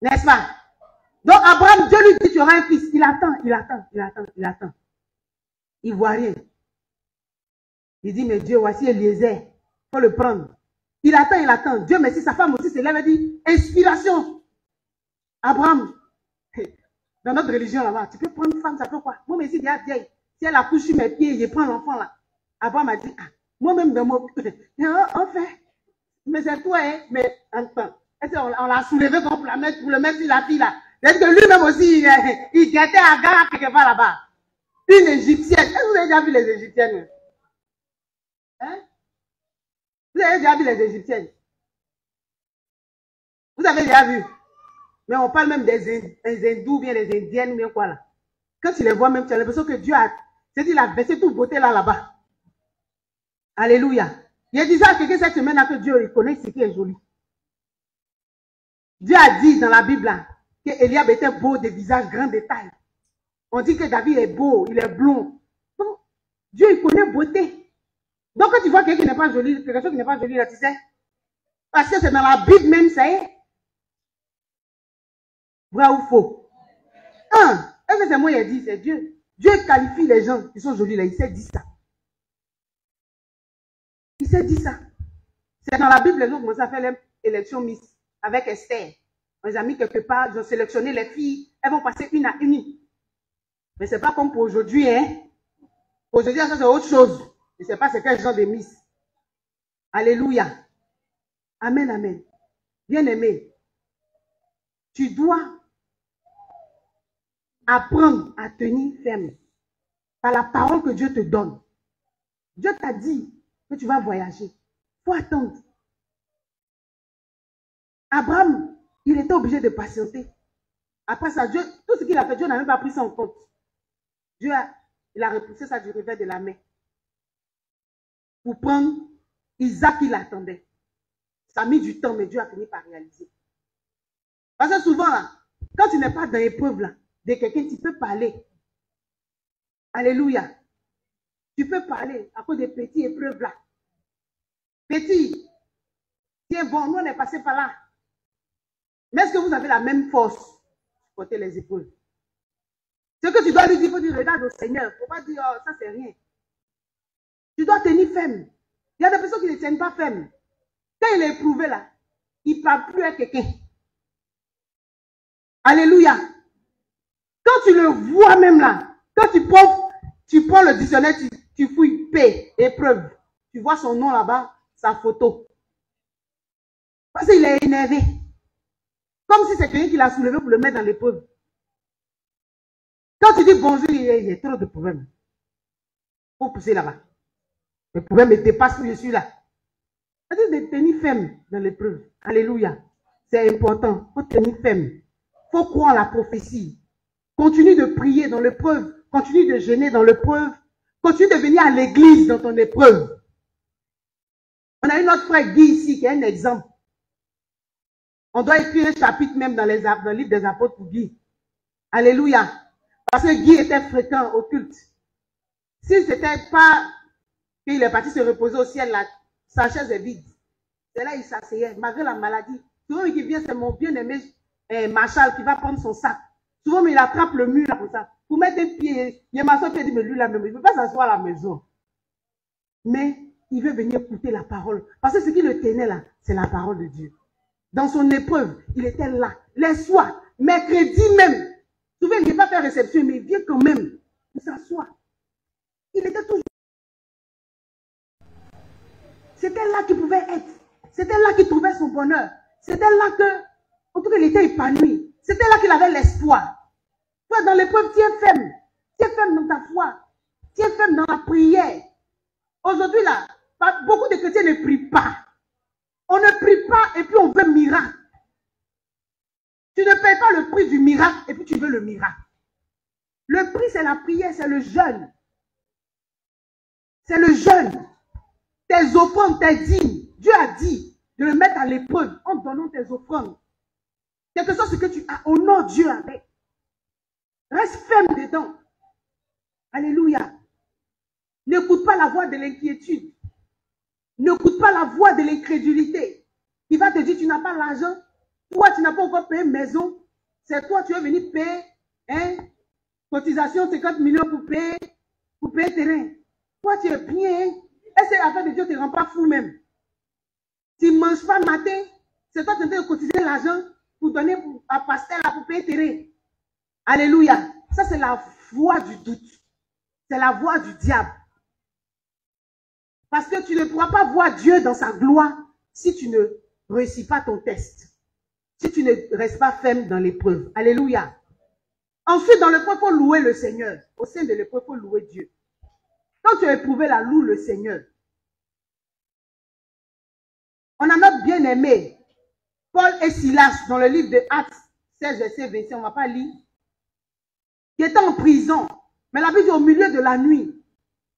N'est-ce pas? Donc Abraham, Dieu lui dit, tu auras un fils. Il attend. Il ne voit rien. Il dit, mais Dieu, voici Eliezer. Il faut le prendre. Il attend. Dieu merci, sa femme aussi se lève et dit, inspiration. Abraham, dans notre religion là-bas, tu peux prendre une femme, ça peut quoi? Moi, mais si elle vieille, si elle accouche sur mes pieds, je prends l'enfant là. Abraham a dit, ah, moi-même dans mon... on fait. Mais c'est toi, hein? Mais attends. On l'a soulevé pour le mettre sur la fille là. C'est que lui-même aussi, il guettait Agar quelque part là-bas. Une Égyptienne. Est-ce que vous avez déjà vu les Égyptiennes? Hein? Vous avez déjà vu les Égyptiennes? Vous avez déjà vu? Mais on parle même des hindous, bien les indiennes, bien quoi là. Quand tu les vois même, tu as l'impression que Dieu a... C'est-à-dire, il a versé toute beauté là-bas. Alléluia. Il disait à quelqu'un cette semaine là que Dieu reconnaît ce qui est joli. Dieu a dit dans la Bible là, que Eliab était beau de visage, grand de taille. On dit que David est beau, il est blond. Donc, Dieu il connaît beauté. Donc, quand tu vois quelqu'un qui n'est pas joli, quelque chose qui n'est pas joli, là, tu sais, parce que c'est dans la Bible même, ça y est. Vrai ou faux? Est-ce que c'est moi qui ai dit, c'est Dieu. Dieu qualifie les gens qui sont jolis là, il s'est dit ça. Il s'est dit ça. C'est dans la Bible, les gens commencent à faire l'élection Miss avec Esther. On les a mis quelque part, ils ont sélectionné les filles, elles vont passer une à une. Mais c'est pas comme pour aujourd'hui, hein. Aujourd'hui, ça c'est autre chose. Je ne sais pas c'est quel genre de Miss. Alléluia. Amen, amen. Bien-aimé, tu dois apprendre à tenir ferme par la parole que Dieu te donne. Dieu t'a dit que tu vas voyager. Il faut attendre. Abraham, il était obligé de patienter. Après ça, Dieu, tout ce qu'il a fait, Dieu n'a même pas pris ça en compte. Dieu il a repoussé ça du revers de la main. Pour prendre Isaac, il attendait. Ça a mis du temps, mais Dieu a fini par réaliser. Parce que souvent, là, quand tu n'es pas dans l'épreuve là, de quelqu'un, tu peux parler. Alléluia. Tu peux parler à cause des petites épreuves là. Petit, tiens bon, nous on est passé par là. Mais est-ce que vous avez la même force pour porter les épreuves? Ce que tu dois lui dire, il faut dire, regarde au Seigneur. Il ne faut pas dire, oh, ça c'est rien. Tu dois tenir ferme. Il y a des personnes qui ne tiennent pas ferme. Quand il est éprouvé là, il ne parle plus à quelqu'un. Alléluia. Quand tu le vois même là, quand tu prends le dictionnaire, tu fouilles P, épreuve. Tu vois son nom là-bas, sa photo. Parce qu'il est énervé. Comme si c'est quelqu'un qui l'a soulevé pour le mettre dans l'épreuve. Quand tu dis bonjour, il y a trop de problèmes. Il faut pousser là-bas. Le problème me dépasse plus, je suis là. C'est-à-dire de tenir ferme dans l'épreuve. Alléluia. C'est important. Il faut tenir ferme. Il faut croire la prophétie. Continue de prier dans l'épreuve. Continue de jeûner dans l'épreuve. Continue de venir à l'église dans ton épreuve. On a eu notre frère Guy ici qui est un exemple. On doit écrire un chapitre même dans le livre des apôtres pour Guy. Alléluia. Parce que Guy était fréquent au culte. Si ce n'était pas qu'il est parti se reposer au ciel, là, sa chaise est vide. C'est là il s'asseyait, malgré la maladie. Souvent, il vient, c'est mon bien-aimé Marshall qui va prendre son sac. Souvent, il attrape le mur là comme ça. Pour mettre un pied, il y a ma soeur qui dit, mais lui là, il ne peut pas s'asseoir à la maison. Mais il veut venir écouter la parole. Parce que ce qui le tenait là, c'est la parole de Dieu. Dans son épreuve, il était là. Les soirs, mercredi même. Souvent, il ne vient pas faire réception, mais il vient quand même pour s'asseoir. Il était toujours. C'était là qu'il pouvait être. C'était là qu'il trouvait son bonheur. C'était là que, en tout cas, il était épanoui. C'était là qu'il avait l'espoir. Toi, dans l'épreuve, tiens ferme. Tiens ferme dans ta foi. Tiens ferme dans la prière. Aujourd'hui, là, beaucoup de chrétiens ne prient pas. On ne prie pas et puis on veut miracle. Tu ne payes pas le prix du miracle et puis tu veux le miracle. Le prix, c'est la prière, c'est le jeûne. C'est le jeûne. Tes offrandes, tes dîmes. Dieu a dit de le mettre à l'épreuve en donnant tes offrandes. Quelque chose que tu as, honore Dieu avec. Reste ferme dedans. Alléluia. N'écoute pas la voix de l'inquiétude. N'écoute pas la voix de l'incrédulité. Qui va te dire, tu n'as pas l'argent. Toi, tu n'as pas encore payé maison. C'est toi, tu es venu payer, hein, cotisation 50 millions pour payer terrain. Toi, tu es bien. Et c'est l'affaire de Dieu ne te rend pas fou même. Tu ne manges pas le matin. C'est toi qui es en train de cotiser l'argent pour donner à pasteur pour payer terrain. Alléluia. Ça, c'est la voix du doute. C'est la voix du diable. Parce que tu ne pourras pas voir Dieu dans sa gloire si tu ne réussis pas ton test. Si tu ne restes pas ferme dans l'épreuve. Alléluia. Ensuite, dans l'épreuve, il faut louer le Seigneur. Au sein de l'épreuve, il faut louer Dieu. Quand tu as éprouvé la loue le Seigneur. On a notre bien-aimé, Paul et Silas, dans le livre de Actes 16, verset 26, on ne va pas lire, qui étaient en prison. Mais la Bible dit au milieu de la nuit,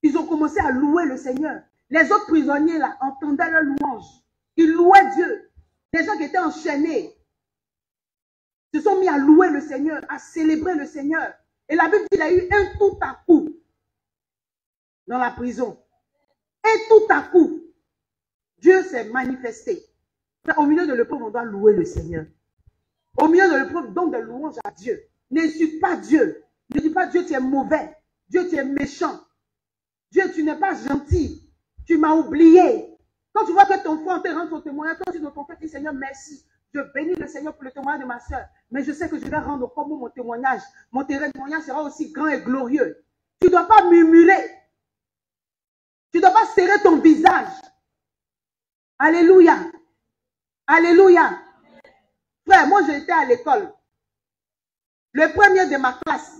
ils ont commencé à louer le Seigneur. Les autres prisonniers là entendaient leur louange. Ils louaient Dieu. Les gens qui étaient enchaînés se sont mis à louer le Seigneur, à célébrer le Seigneur. Et la Bible dit qu'il a eu un tout à coup dans la prison. Et tout à coup, Dieu s'est manifesté. Au milieu de l'épreuve, on doit louer le Seigneur. Au milieu de l'épreuve, donne des louanges à Dieu. N'insulte pas Dieu. Ne dis pas Dieu, tu es mauvais. Dieu, tu es méchant. Dieu, tu n'es pas gentil. Tu m'as oublié. Quand tu vois que ton frère te rend son témoignage, toi aussi de ton frère, dis Seigneur, merci. Je bénis le Seigneur pour le témoignage de ma soeur. Mais je sais que je vais rendre comme mon témoignage. Mon témoignage sera aussi grand et glorieux. Tu ne dois pas murmurer. Tu ne dois pas serrer ton visage. Alléluia. Alléluia. Frère, moi j'étais à l'école. Le premier de ma classe,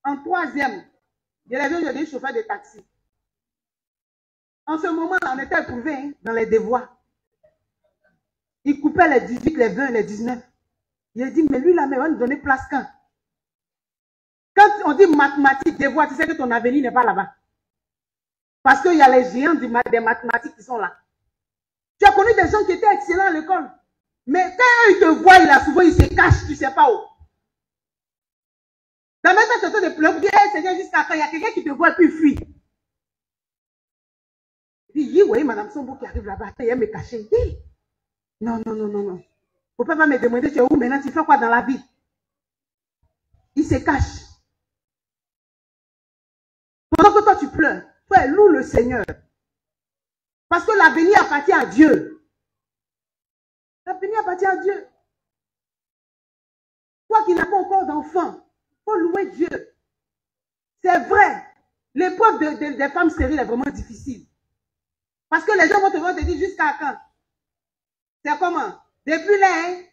en troisième, je l'avais devenu chauffeur de taxi. En ce moment-là, on était éprouvé hein, dans les devoirs. Il coupait les 18, les 20, les 19. Il a dit, mais lui, là, mais on va nous donner place quand? Quand on dit mathématiques, devoirs, tu sais que ton avenir n'est pas là-bas. Parce qu'il y a les géants des mathématiques qui sont là. Tu as connu des gens qui étaient excellents à l'école. Mais quand ils te voient, là, souvent, ils se cachent, tu ne sais pas où. Dans même temps, c'est de pleurer, hey, Seigneur, jusqu'à quand il y a quelqu'un qui te voit et puis fuit. Il dit, oui, Madame Sombo qui arrive là-bas, elle me cacher. Non, non, non, non, non. Faut pas me demander, tu es où maintenant, tu fais quoi dans la vie? Il se cache. Pendant que toi, tu pleures, toi, loue le Seigneur. Parce que l'avenir appartient à Dieu. L'avenir appartient à Dieu. Toi qui n'as pas encore d'enfant, il faut louer Dieu. C'est vrai. L'épreuve des femmes stériles est vraiment difficile. Parce que les gens vont te dire jusqu'à quand? C'est comment? Depuis là, hein,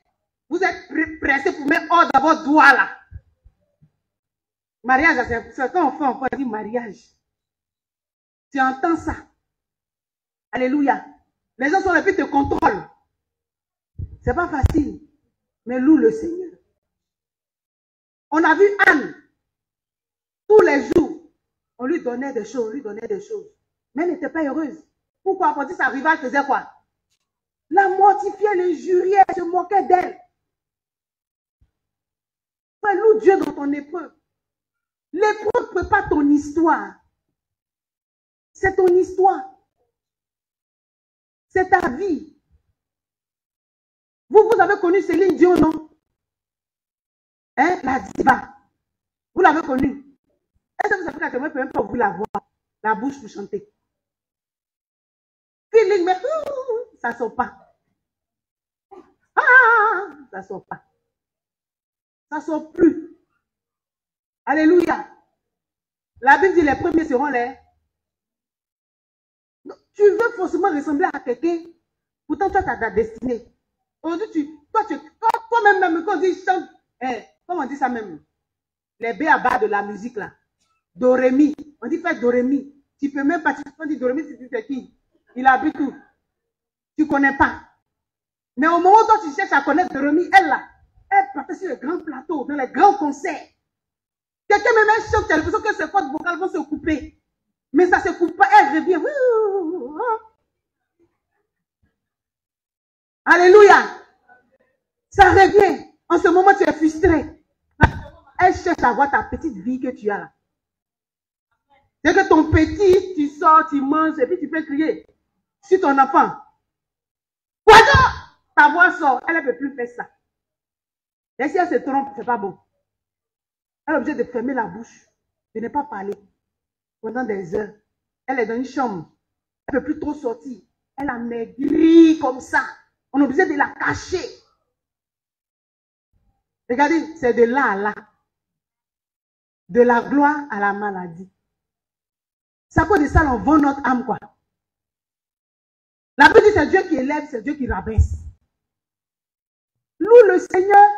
vous êtes pressés pour mettre ordre dans votre doigt là. Mariage, c'est quand on fait encore dit mariage. Tu entends ça? Alléluia. Les gens sont là, puis te contrôlent. C'est pas facile. Mais loue le Seigneur. On a vu Anne. Tous les jours, on lui donnait des choses, Mais elle n'était pas heureuse. Pourquoi? Parce que sa rivale faisait quoi? La mortifiait, l'injuriait, se moquait d'elle. Loue Dieu dans ton épreuve. L'épreuve ne peut pas ton histoire. C'est ton histoire. C'est ta vie. Vous avez connu Céline Dion, non? Hein? La diva. Vous l'avez connue. Est-ce que vous savez qu'à quelqu'un peut même pas ouvrir la voix, la bouche pour chanter? Feeling, mais ça ne sort pas. Ah, ça ne sort pas. Ça ne sort plus. Alléluia. La Bible dit les premiers seront les. Tu veux forcément ressembler à quelqu'un. Pourtant, toi, tu as ta destinée. Aujourd'hui, toi-même, quand on dit chante, comment on dit ça même? Les B.A.B.A. de la musique là. Dorémi. On dit fais Dorémi. Tu peux même pas, tu peux dire Dorémi, c'est qui? Il habite où? Tu ne connais pas. Mais au moment où toi, tu cherches à connaître Dorémi, elle là, elle partait sur les grands plateaux, dans les grands concerts. Quelqu'un me met un choc, tu as l'impression que ses cordes vocales vont se couper. Mais ça ne se coupe pas, elle revient. Alléluia. Ça revient. En ce moment, tu es frustré. Elle cherche à voir ta petite vie que tu as là. C'est que ton petit, tu sors, tu manges, et puis tu peux crier. Si ton enfant, quoi donc? Ta voix sort, elle ne peut plus faire ça. Et si elle se trompe, c'est pas bon. Elle est obligée de fermer la bouche, de ne pas parler pendant des heures. Elle est dans une chambre. Elle ne peut plus trop sortir. Elle a maigri comme ça. On est obligé de la cacher. Regardez, c'est de là à là. De la gloire à la maladie. C'est à cause de ça qu'on vend notre âme, quoi. La Bible dit c'est Dieu qui élève, c'est Dieu qui rabaisse. Loue le Seigneur.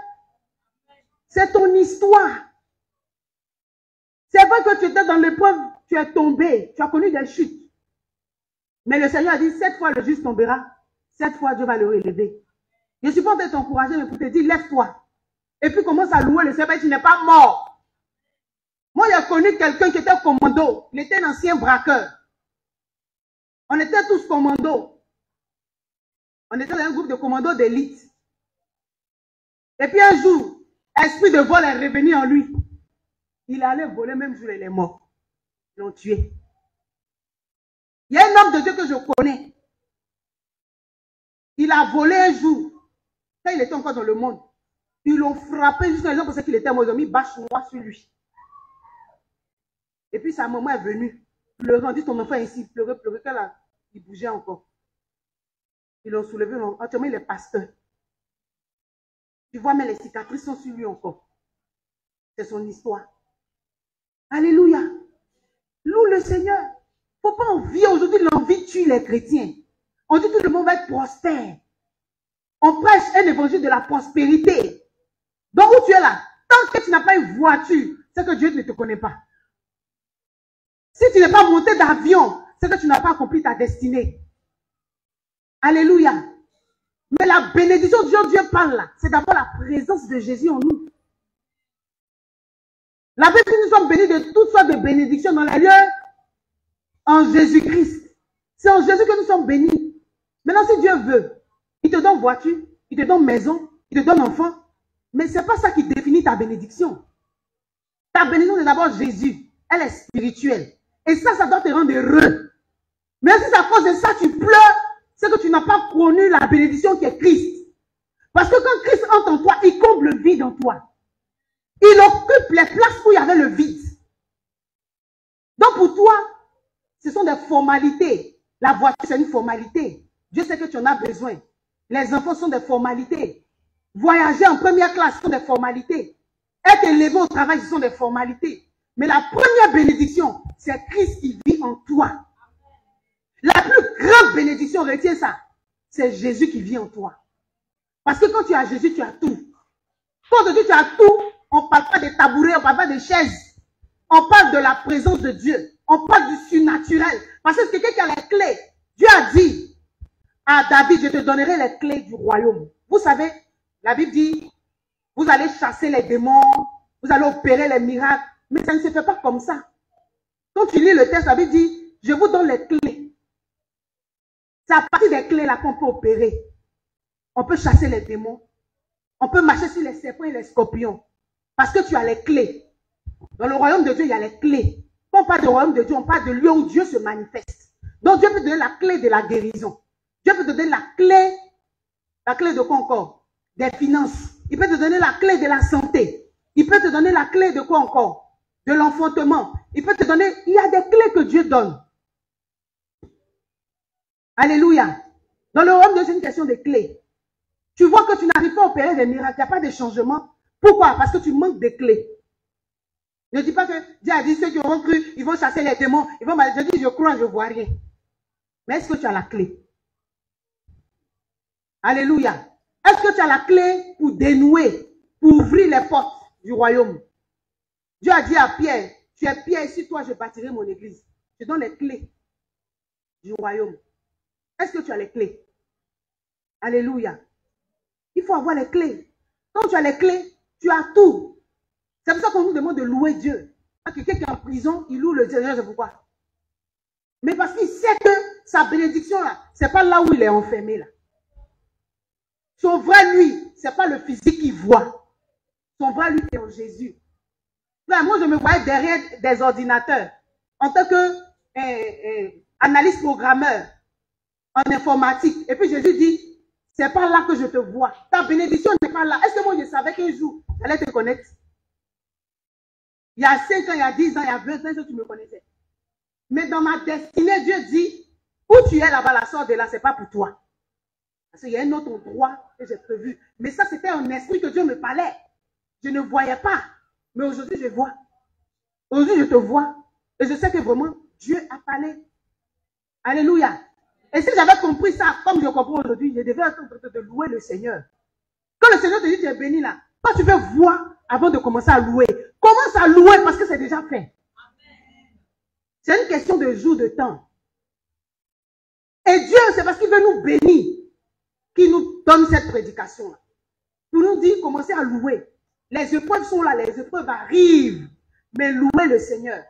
C'est ton histoire. C'est vrai que tu étais dans l'épreuve, tu es tombé, tu as connu des chutes. Mais le Seigneur a dit, 7 fois le juste tombera, 7 fois Dieu va le relever. Je suis pas en train de t'encourager, mais pour te dire, lève-toi. Et puis commence à louer le Seigneur, tu n'es pas mort. Moi, j'ai connu quelqu'un qui était commando. Il était un ancien braqueur. On était tous commandos. On était dans un groupe de commandos d'élite. Et puis un jour, esprit de vol est revenu en lui. Il allait voler, même jour il est mort. Ils l'ont tué. Il y a un homme de Dieu que je connais. Il a volé un jour. Quand il était encore dans le monde. Ils l'ont frappé jusqu'à les gens pensaient qu'il était mort. Ils ont mis bâche noire sur lui. Et puis sa maman est venue. Pleurant, dit ton enfant est ici. Pleurer. Il bougeait encore. Ils l'ont soulevé. Actuellement, il est pasteur. Tu vois, mais les cicatrices sont sur lui encore. C'est son histoire. Alléluia. Loue le Seigneur. Il ne faut pas envier. Aujourd'hui, l'envie tue les chrétiens. On dit tout le monde va être prospère. On prêche un évangile de la prospérité. Donc, où tu es là, tant que tu n'as pas une voiture, c'est que Dieu ne te connaît pas. Si tu n'es pas monté d'avion, c'est que tu n'as pas accompli ta destinée. Alléluia. Mais la bénédiction de Dieu parle là, c'est d'abord la présence de Jésus en nous. La Bible dit que nous sommes bénis de toutes sortes de bénédictions dans les lieux en Jésus-Christ. C'est en Jésus que nous sommes bénis. Maintenant, si Dieu veut, il te donne voiture, il te donne maison, il te donne enfant. Mais ce n'est pas ça qui définit ta bénédiction. Ta bénédiction, c'est d'abord Jésus. Elle est spirituelle. Et ça doit te rendre heureux. Mais si c'est à cause de ça tu pleures, c'est que tu n'as pas connu la bénédiction qui est Christ. Parce que quand Christ entre en toi, il comble le vide en toi. Il occupe les places où il y avait le vide. Donc pour toi, ce sont des formalités. La voiture, c'est une formalité. Dieu sait que tu en as besoin. Les enfants sont des formalités. Voyager en première classe sont des formalités. Être élevé au travail, ce sont des formalités. Mais la première bénédiction, c'est Christ qui vit en toi. La plus grande bénédiction, retiens ça, c'est Jésus qui vit en toi. Parce que quand tu as Jésus, tu as tout. Quand on dit tu as tout, on ne parle pas des tabourets, on ne parle pas des chaises. On parle de la présence de Dieu. On parle du surnaturel. Parce que c'est quelqu'un qui a les clés. Dieu a dit à David, je te donnerai les clés du royaume. Vous savez, la Bible dit, vous allez chasser les démons, vous allez opérer les miracles. Mais ça ne se fait pas comme ça. Quand tu lis le texte, la Bible dit, je vous donne les clés. C'est à partir des clés là qu'on peut opérer. On peut chasser les démons. On peut marcher sur les serpents et les scorpions. Parce que tu as les clés. Dans le royaume de Dieu, il y a les clés. Quand on parle du royaume de Dieu, on parle de lieu où Dieu se manifeste. Donc Dieu peut te donner la clé de la guérison. Dieu peut te donner la clé de quoi encore? Des finances. Il peut te donner la clé de la santé. Il peut te donner la clé de quoi encore? De l'enfantement. Il peut te donner, il y a des clés que Dieu donne. Alléluia. Dans le royaume de Dieu, c'est une question de clés. Tu vois que tu n'arrives pas à opérer des miracles, il n'y a pas de changement. Pourquoi? Parce que tu manques de clés. Ne dis pas que Dieu a dit ceux qui auront cru, ils vont chasser les démons. Je dis, je crois, je ne vois rien. Mais est-ce que tu as la clé? Alléluia. Est-ce que tu as la clé pour dénouer, pour ouvrir les portes du royaume? Dieu a dit à Pierre, tu es Pierre, ici toi je bâtirai mon église. Je donne les clés du royaume. Est-ce que tu as les clés? Alléluia. Il faut avoir les clés. Quand tu as les clés, tu as tout. C'est pour ça qu'on nous demande de louer Dieu. Quand quelqu'un qui est en prison, il loue le Dieu. Je sais pourquoi. Mais parce qu'il sait que sa bénédiction là, c'est pas là où il est enfermé là. Son vrai lui, c'est pas le physique qu'il voit. Son vrai lui est en Jésus. Là, moi, je me voyais derrière des ordinateurs en tant que analyste programmeur en informatique. Et puis Jésus dit, c'est pas là que je te vois. Ta bénédiction n'est pas là. Est-ce que moi, je savais qu'un jour, j'allais te connaître? Il y a 5 ans, il y a 10 ans, il y a 20 ans, tu me connaissais. Mais dans ma destinée, Dieu dit, où tu es là-bas, la sorte de là, c'est pas pour toi. Parce qu'il y a un autre endroit que j'ai prévu. Mais ça, c'était un esprit que Dieu me parlait. Je ne voyais pas. Mais aujourd'hui, je vois. Aujourd'hui, je te vois. Et je sais que vraiment, Dieu a parlé. Alléluia. Et si j'avais compris ça, comme je comprends aujourd'hui, je devais être en train de louer le Seigneur. Quand le Seigneur te dit, tu es béni là, toi, tu veux voir avant de commencer à louer. Commence à louer parce que c'est déjà fait. C'est une question de jour, de temps. Et Dieu, c'est parce qu'il veut nous bénir qu'il nous donne cette prédication-là. Pour nous dire, commencez à louer. Les épreuves sont là, les épreuves arrivent. Mais louez le Seigneur.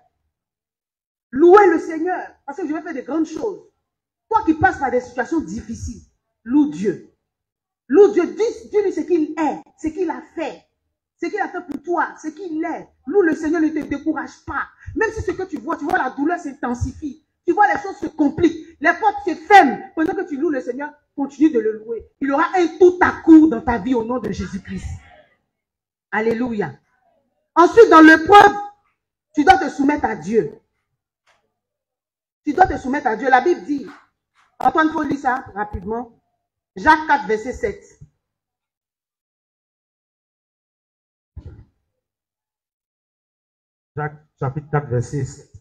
Louez le Seigneur. Parce que je vais faire de grandes choses. Toi qui passes par des situations difficiles, loue Dieu. Loue Dieu. Dis-lui ce qu'il est, ce qu'il a fait. Ce qu'il a fait pour toi, ce qu'il est. Loue le Seigneur, ne te décourage pas. Même si ce que tu vois la douleur s'intensifie. Tu vois, les choses se compliquent. Les portes se ferment. Pendant que tu loues le Seigneur, continue de le louer. Il aura un tout à coup dans ta vie au nom de Jésus-Christ. Alléluia. Ensuite, dans l'épreuve, tu dois te soumettre à Dieu. Tu dois te soumettre à Dieu. La Bible dit, Antoine, il faut lire ça rapidement. Jacques 4, verset 7. Jacques chapitre 4, verset 7.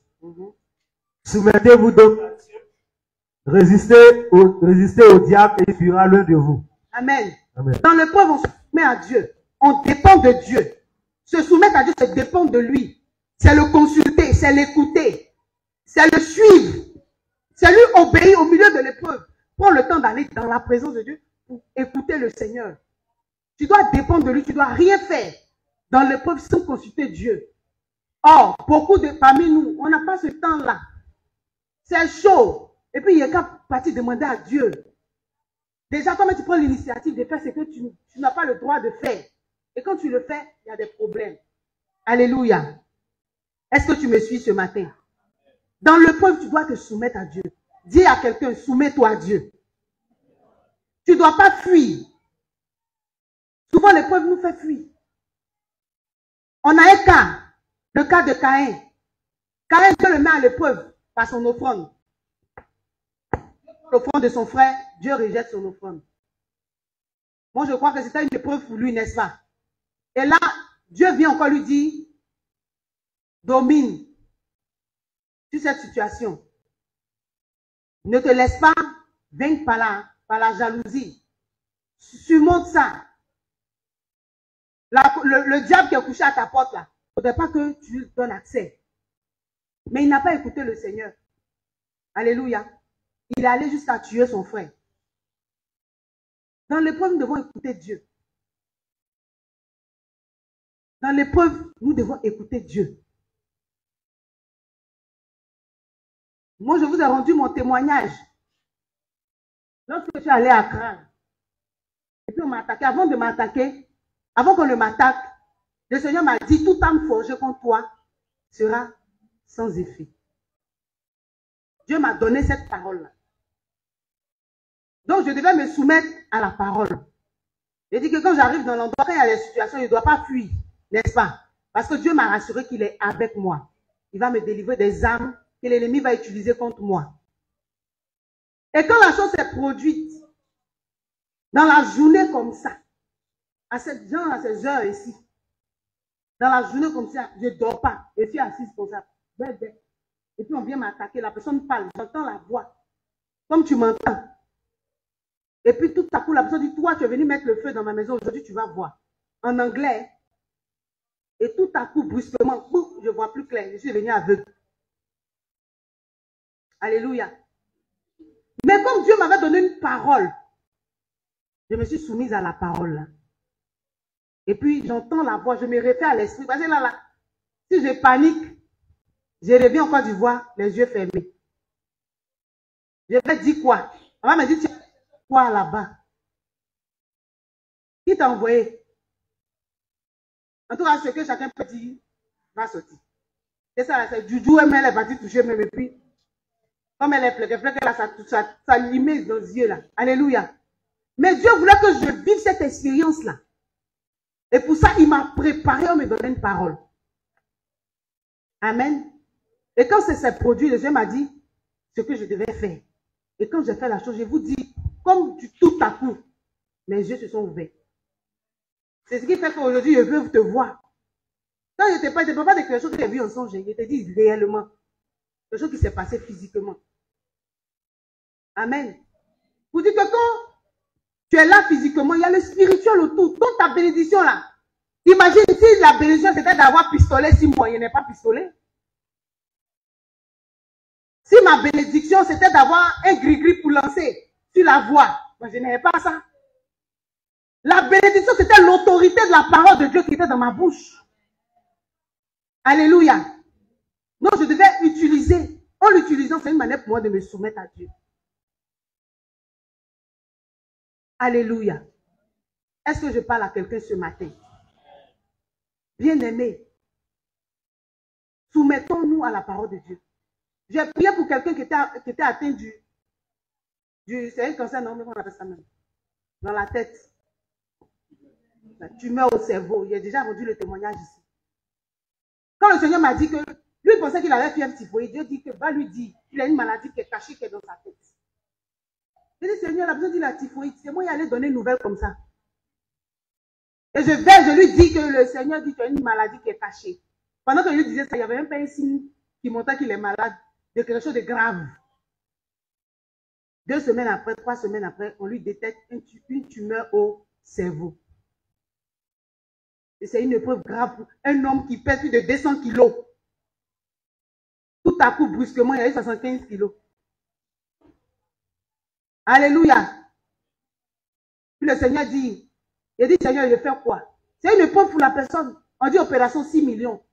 Soumettez-vous donc à Dieu. Résistez au diable et il fuira l'un de vous. Amen. Amen. Dans l'épreuve, on se soumet à Dieu. On dépend de Dieu. Se soumettre à Dieu, c'est dépendre de lui. C'est le consulter, c'est l'écouter. C'est le suivre. C'est lui obéir au milieu de l'épreuve. Prends le temps d'aller dans la présence de Dieu pour écouter le Seigneur. Tu dois dépendre de lui. Tu ne dois rien faire dans l'épreuve sans consulter Dieu. Or, beaucoup de parmi nous, on n'a pas ce temps-là. C'est chaud. Et puis, il y a qu'à partir demander à Dieu. Déjà, toi, tu prends l'initiative de faire ce que tu n'as pas le droit de faire. Et quand tu le fais, il y a des problèmes. Alléluia. Est-ce que tu me suis ce matin? Dans l'épreuve, tu dois te soumettre à Dieu. Dis à quelqu'un, soumets-toi à Dieu. Tu ne dois pas fuir. Souvent, l'épreuve nous fait fuir. On a un cas, le cas de Caïn. Caïn, Dieu le met à l'épreuve par son offrande. L'offrande de son frère, Dieu rejette son offrande. Moi, je crois que c'était une épreuve pour lui, n'est-ce pas? Et là, Dieu vient encore lui dire, domine sur cette situation. Ne te laisse pas vaincre par la jalousie. Surmonte ça. Le diable qui est couché à ta porte là, il ne faudrait pas que tu lui donnes accès. Mais il n'a pas écouté le Seigneur. Alléluia. Il est allé jusqu'à tuer son frère. Dans l'épreuve, nous devons écouter Dieu. Dans l'épreuve, nous devons écouter Dieu. Moi, je vous ai rendu mon témoignage. Lorsque je suis allé à Accra, et puis on m'a attaqué. Avant de m'attaquer, avant qu'on ne m'attaque, le Seigneur m'a dit, toute âme forgée contre toi sera sans effet. Dieu m'a donné cette parole-là. Donc, je devais me soumettre à la parole. J'ai dit que quand j'arrive dans l'endroit, quand il y a des situations, je ne dois pas fuir, n'est-ce pas? Parce que Dieu m'a rassuré qu'il est avec moi. Il va me délivrer des armes que l'ennemi va utiliser contre moi. Et quand la chose s'est produite, dans la journée comme ça, à ces heures ici, dans la journée comme ça, je ne dors pas. Je suis assise comme ça. Et puis on vient m'attaquer, la personne parle, j'entends la voix. Comme tu m'entends. Et puis tout à coup, la personne dit, toi, tu es venu mettre le feu dans ma maison, aujourd'hui tu vas voir. En anglais. Et tout à coup, brusquement, je ne vois plus clair, je suis venu aveugle. Alléluia. Mais comme Dieu m'avait donné une parole, je me suis soumise à la parole. Là. Et puis j'entends la voix, je me réfère à l'esprit. Parce que là, si je panique, je reviens en Côte d'Ivoire, les yeux fermés. Je vais dire quoi? On va me dire, tu as quoi là-bas? Qui t'a envoyé? En tout cas, ce que chacun peut dire va sortir. C'est ça, c'est Juju, elle est partie toucher même. Et puis, comme elle est fleque là, ça limite dans les yeux là. Alléluia. Mais Dieu voulait que je vive cette expérience-là. Et pour ça, il m'a préparé, on me donnait une parole. Amen. Et quand c'est ce produit, le Dieu m'a dit ce que je devais faire. Et quand j'ai fait la chose, je vous dis, comme tout à coup, mes yeux se sont ouverts. C'est ce qui fait qu'aujourd'hui, je veux te voir. Quand je ne te parle pas de quelque chose que j'ai vu en songe, je te dis réellement. Quelque chose qui s'est passé physiquement. Amen. Vous dites que quand tu es là physiquement, il y a le spirituel autour. Donc ta bénédiction là. Imagine si la bénédiction c'était d'avoir pistolet 6 mois, il n'y a pas pistolet. Si ma bénédiction c'était d'avoir un gris-gris pour lancer sur la voie, moi je n'avais pas ça. La bénédiction c'était l'autorité de la parole de Dieu qui était dans ma bouche. Alléluia. Donc je devais utiliser. En l'utilisant, c'est une manière pour moi de me soumettre à Dieu. Alléluia. Est-ce que je parle à quelqu'un ce matin? Bien-aimé, soumettons-nous à la parole de Dieu. J'ai prié pour quelqu'un qui était atteint c'est un cancer, non, mais on appelle ça même. Dans la tête. La tumeur au cerveau. Il a déjà rendu le témoignage ici. Quand le Seigneur m'a dit que lui il pensait qu'il avait fièvre typhoïde, Dieu dit que va lui dire qu'il a une maladie qui est cachée, qui est dans sa tête. J'ai dit, Seigneur, il a besoin de la typhoïde. C'est moi qui allais donner une nouvelle comme ça. Et je lui dis que le Seigneur dit qu'il y a une maladie qui est cachée. Pendant que je lui disais ça, il n'y avait même pas un signe qui montrait qu'il est malade de quelque chose de grave. 2 semaines après, 3 semaines après, on lui détecte une tumeur au cerveau. Et c'est une épreuve grave pour un homme qui pèse plus de 200 kilos. Tout à coup, brusquement, il a eu 75 kilos. Alléluia. Puis le Seigneur dit, il dit, Seigneur, je vais faire quoi? C'est une épreuve pour la personne. On dit opération 6 millions.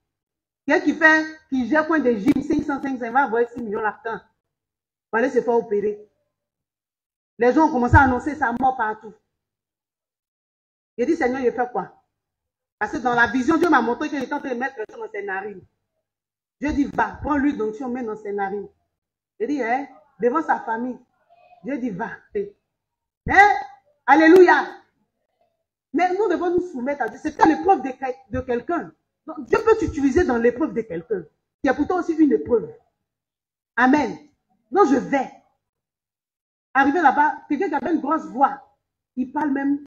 Quelqu'un qui gère point de gym, 500, il va avoir 6 millions là-dedans. Il va aller se faire opérer. Les gens ont commencé à annoncer sa mort partout. Il dit, Seigneur, je vais faire quoi? Parce que dans la vision, Dieu m'a montré qu'il était en train de mettre quelque chose dans ses narines. Dieu dit, va, prends l'huile d'onction, mets dans ses narines. Il dit, devant sa famille. Dieu dit, va. Alléluia. Mais nous devons nous soumettre à Dieu. C'est l'épreuve de quelqu'un. Dieu peut t'utiliser dans l'épreuve de quelqu'un, qui est pourtant aussi une épreuve. Amen. Non, je vais. Arrivé là-bas, quelqu'un qui avait une grosse voix, il parle même.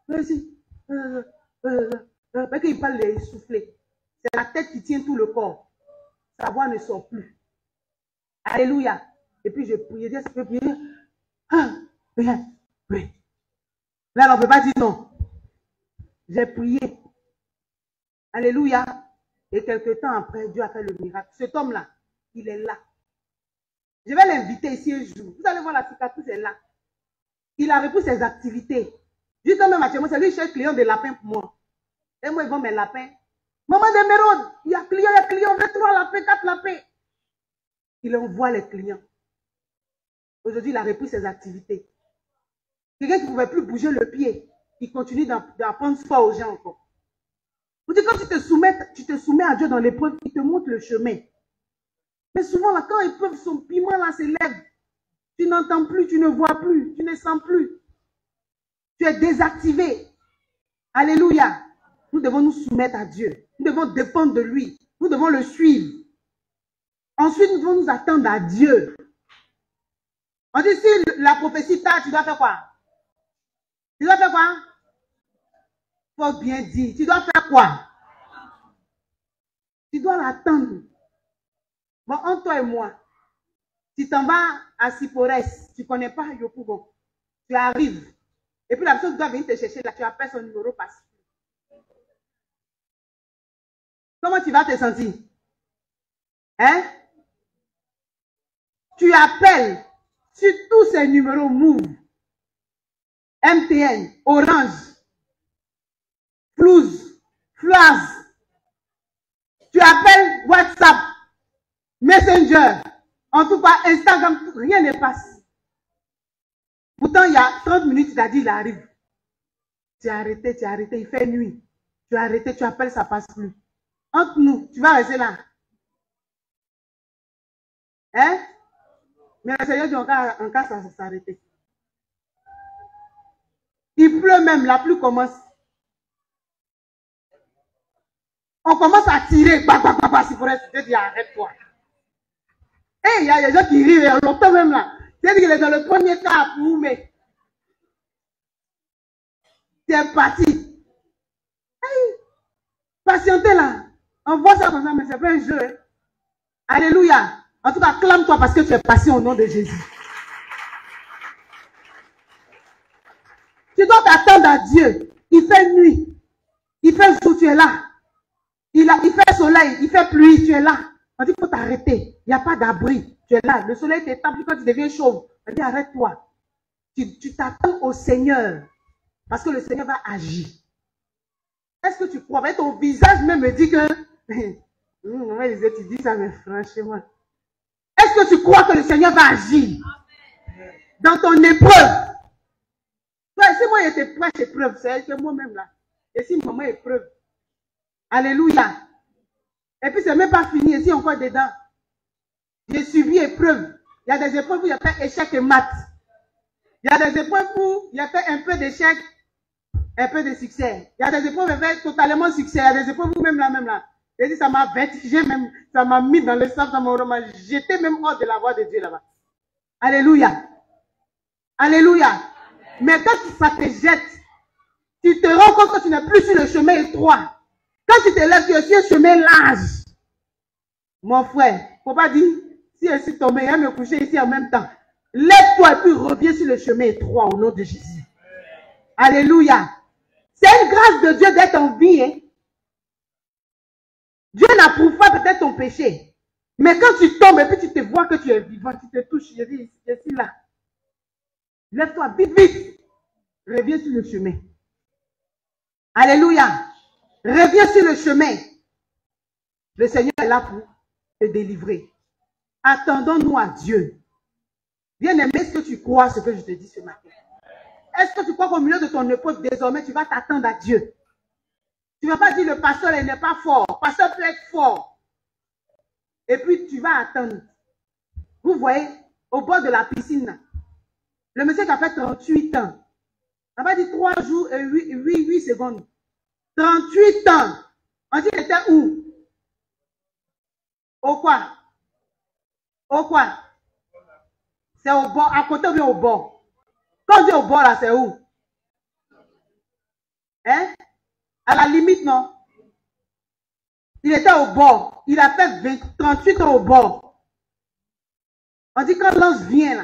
Merci. Il parle les soufflés. C'est la tête qui tient tout le corps. Sa voix ne sort plus. Alléluia. Et puis je priais, Dieu, ça peut prier. Oui. Là, on ne peut pas dire non. J'ai prié. Alléluia. Et quelques temps après, Dieu a fait le miracle. Cet homme-là, il est là. Je vais l'inviter ici un jour. Vous allez voir la cicatrice est là. Il a repris ses activités. Juste même actuellement, c'est lui qui cherche client de lapins pour moi. Et moi, ils vont mes lapins. Maman de Mérode, il y a client, on veut 3 lapins, 4 lapins. Il envoie les clients. Aujourd'hui, il a repris ses activités. Quelqu'un qui ne pouvait plus bouger le pied, il continue d'apprendre foi aux gens encore. Vous dites, quand tu te soumets à Dieu dans l'épreuve, il te montre le chemin. Mais souvent, là, quand l'épreuve, son piment là s'élève, tu n'entends plus, tu ne vois plus, tu ne sens plus. Tu es désactivé. Alléluia. Nous devons nous soumettre à Dieu. Nous devons dépendre de lui. Nous devons le suivre. Ensuite, nous devons nous attendre à Dieu. On dit, si la prophétie tarde, tu dois faire quoi? Tu dois faire quoi? Il faut bien dire. Tu dois faire quoi? Tu dois l'attendre. Bon, entre toi et moi, si tu t'en vas à Siporès, tu ne connais pas Yopougon, tu arrives. Et puis la personne doit venir te chercher là, tu appelles son numéro passe. Comment tu vas te sentir? Hein? Tu appelles sur tous ces numéros Move, MTN, Orange, Flouze, Flaz. Tu appelles WhatsApp, Messenger, en tout cas Instagram, rien ne passe. Pourtant, il y a 30 minutes, il a dit, il arrive. Tu as arrêté, il fait nuit. Tu as arrêté, tu appelles, ça ne passe plus. Entre nous, tu vas rester là. Hein? Mais le Seigneur dit, en cas, ça va s'arrêter. Il pleut même, la pluie commence. On commence à tirer. Si pour rester, Dieu dit, arrête-toi. Et il y a des gens qui rient, longtemps même là. C'est-à-dire qu'il est dans le premier cas pour vous, mais c'est parti. Hey, patientez là. On voit ça comme ça, mais c'est pas un jeu. Hein. Alléluia. En tout cas, clame-toi parce que tu es patient au nom de Jésus. Tu dois t'attendre à Dieu. Il fait nuit. Il fait jour, tu es là. Il fait soleil, il fait pluie, tu es là. On dit qu'il faut t'arrêter. Il n'y a pas d'abri. Tu es là. Le soleil t'établit quand tu deviens chauve. On dit arrête-toi. Tu t'attends au Seigneur. Parce que le Seigneur va agir. Est-ce que tu crois? Mais ton visage même me dit que... Maman disait, tu dis ça, mais franchement. Est-ce que tu crois que le Seigneur va agir? Dans ton épreuve. Toi, si moi j'étais proche épreuve, c'est moi-même là. Et si maman épreuve. Alléluia. Et puis c'est même pas fini. Et si encore dedans, J'ai subi épreuve. Il y a des épreuves où il y a fait échec et maths. Il y a des épreuves où il y a fait un peu d'échec, un peu de succès. Il y a des épreuves où il y a fait totalement succès. Il y a des épreuves où même là. J'ai dit, ça m'a vertigé même, ça m'a mis dans le sable, ça m'a jeté même hors de la voie de Dieu là-bas. Alléluia. Alléluia. Mais quand ça te jette, tu te rends compte que tu n'es plus sur le chemin étroit. Quand tu te lèves, tu es sur un chemin large. Mon frère, faut pas dire, si je suis tombé, il me coucher ici en même temps. Lève-toi et puis reviens sur le chemin étroit au nom de Jésus. Alléluia. C'est une grâce de Dieu d'être en vie. Hein? Dieu n'approuve pas peut-être ton péché. Mais quand tu tombes et puis tu te vois que tu es vivant, tu te touches, je dis, je suis là. Lève-toi, vite, vite. Reviens sur le chemin. Alléluia. Reviens sur le chemin. Le Seigneur est là pour te délivrer. Attendons-nous à Dieu. Bien-aimé, est-ce que tu crois ce que je te dis ce matin? Est-ce que tu crois qu'au milieu de ton épreuve, désormais, tu vas t'attendre à Dieu? Tu ne vas pas dire le pasteur il n'est pas fort. Le pasteur peut être fort. Et puis tu vas attendre. Vous voyez, au bord de la piscine, le monsieur qui a fait 38 ans, on va dire 3 jours et 8 secondes. 38 ans. On dit qu'il était où? Au quoi? Au quoi? C'est au bord, à côté ou bien au bord? Quand on dit au bord là, c'est où? Hein? À la limite, non? Il était au bord. Il a fait 38 ans au bord. On dit quand l'ange vient là,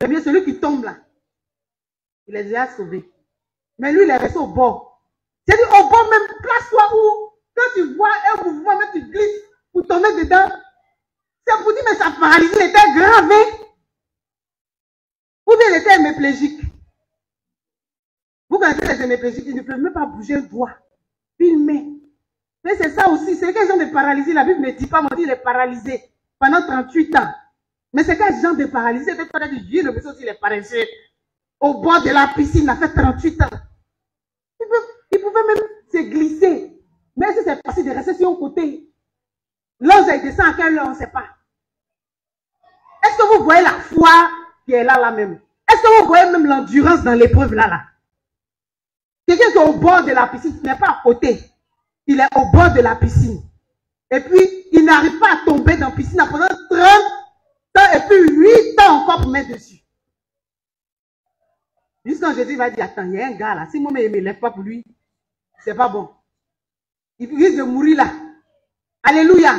le mieux, celui qui tombe là, il est déjà sauvé. Mais lui, il est resté au bord. C'est-à-dire au bord même, place-toi où, quand tu vois un mouvement, même tu glisses pour tomber dedans. C'est pour dire, mais sa paralysie, il était grave. Hein? Ou bien il était hémiplégique. Vous connaissez les hémiplégiques, ils ne peuvent même pas bouger le doigt. Filmer. Mais c'est ça aussi, c'est quel genre de paralysie? La Bible ne dit pas, on dit il est paralysé pendant 38 ans. Mais c'est quel genre de paralysie? C'est peut-être du Dieu, le monsieur aussi il est paralysé. Au bord de la piscine, il a fait 38 ans. Il pouvait même se glisser. Mais si c'est facile de rester sur un côté, l'ange il descend à quelle heure, on ne sait pas. Est-ce que vous voyez la foi qui est là même? Est-ce que vous voyez même l'endurance dans l'épreuve là? Quelqu'un qui est au bord de la piscine, il n'est pas à côté. Il est au bord de la piscine. Et puis, il n'arrive pas à tomber dans la piscine pendant 30 ans et puis 8 ans encore pour mettre dessus. Jusqu'à Jésus va dire, attends, il y a un gars là, si moi je ne me lève pas pour lui, c'est pas bon. Il risque de mourir là. Alléluia.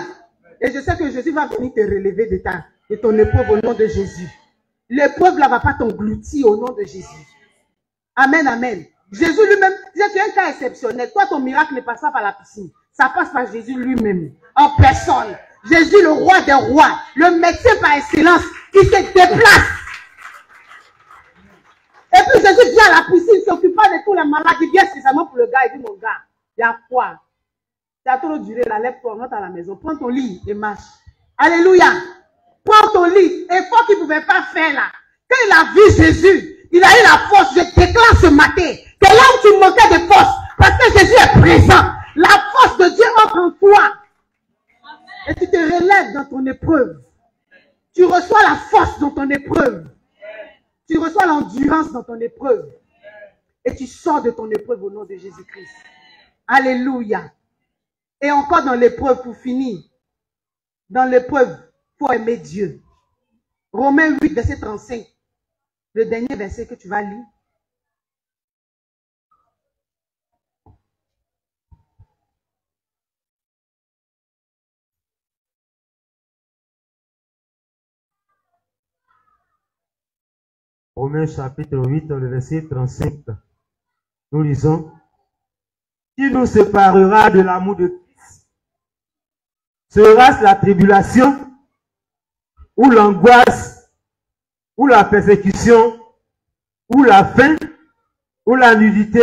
Et je sais que Jésus va venir te relever de ton épreuve au nom de Jésus. L'épreuve là ne va pas t'engloutir au nom de Jésus. Amen, amen. Jésus lui-même, c'est un cas exceptionnel. Toi, ton miracle ne passe pas par la piscine. Ça passe par Jésus lui-même, en personne. Jésus, le roi des rois, le médecin par excellence, qui se déplace. Et puis Jésus vient à la piscine, il ne s'occupe pas de tous les malades. Il vient spécialement pour le gars. Il dit, mon gars, il y a quoi? Ça a trop duré, la lève-toi, rentre à la maison. Prends ton lit et marche. Alléluia. Prends ton lit. Effort qu'il ne pouvait pas faire là. Quand il a vu Jésus, il a eu la force. Je déclare ce matin que là où tu manquais de force, parce que Jésus est présent, la force de Dieu entre en toi. Et tu te relèves dans ton épreuve. Tu reçois la force dans ton épreuve. Tu reçois l'endurance dans ton épreuve. Et tu sors de ton épreuve au nom de Jésus-Christ. Alléluia. Et encore dans l'épreuve, pour finir. Dans l'épreuve, il faut aimer Dieu. Romains 8, verset 35. Le dernier verset que tu vas lire. Romains chapitre 8, le verset 35. Nous lisons. Qui nous séparera de l'amour de Christ? Sera-ce la tribulation, ou l'angoisse, ou la persécution, ou la faim, ou la nudité,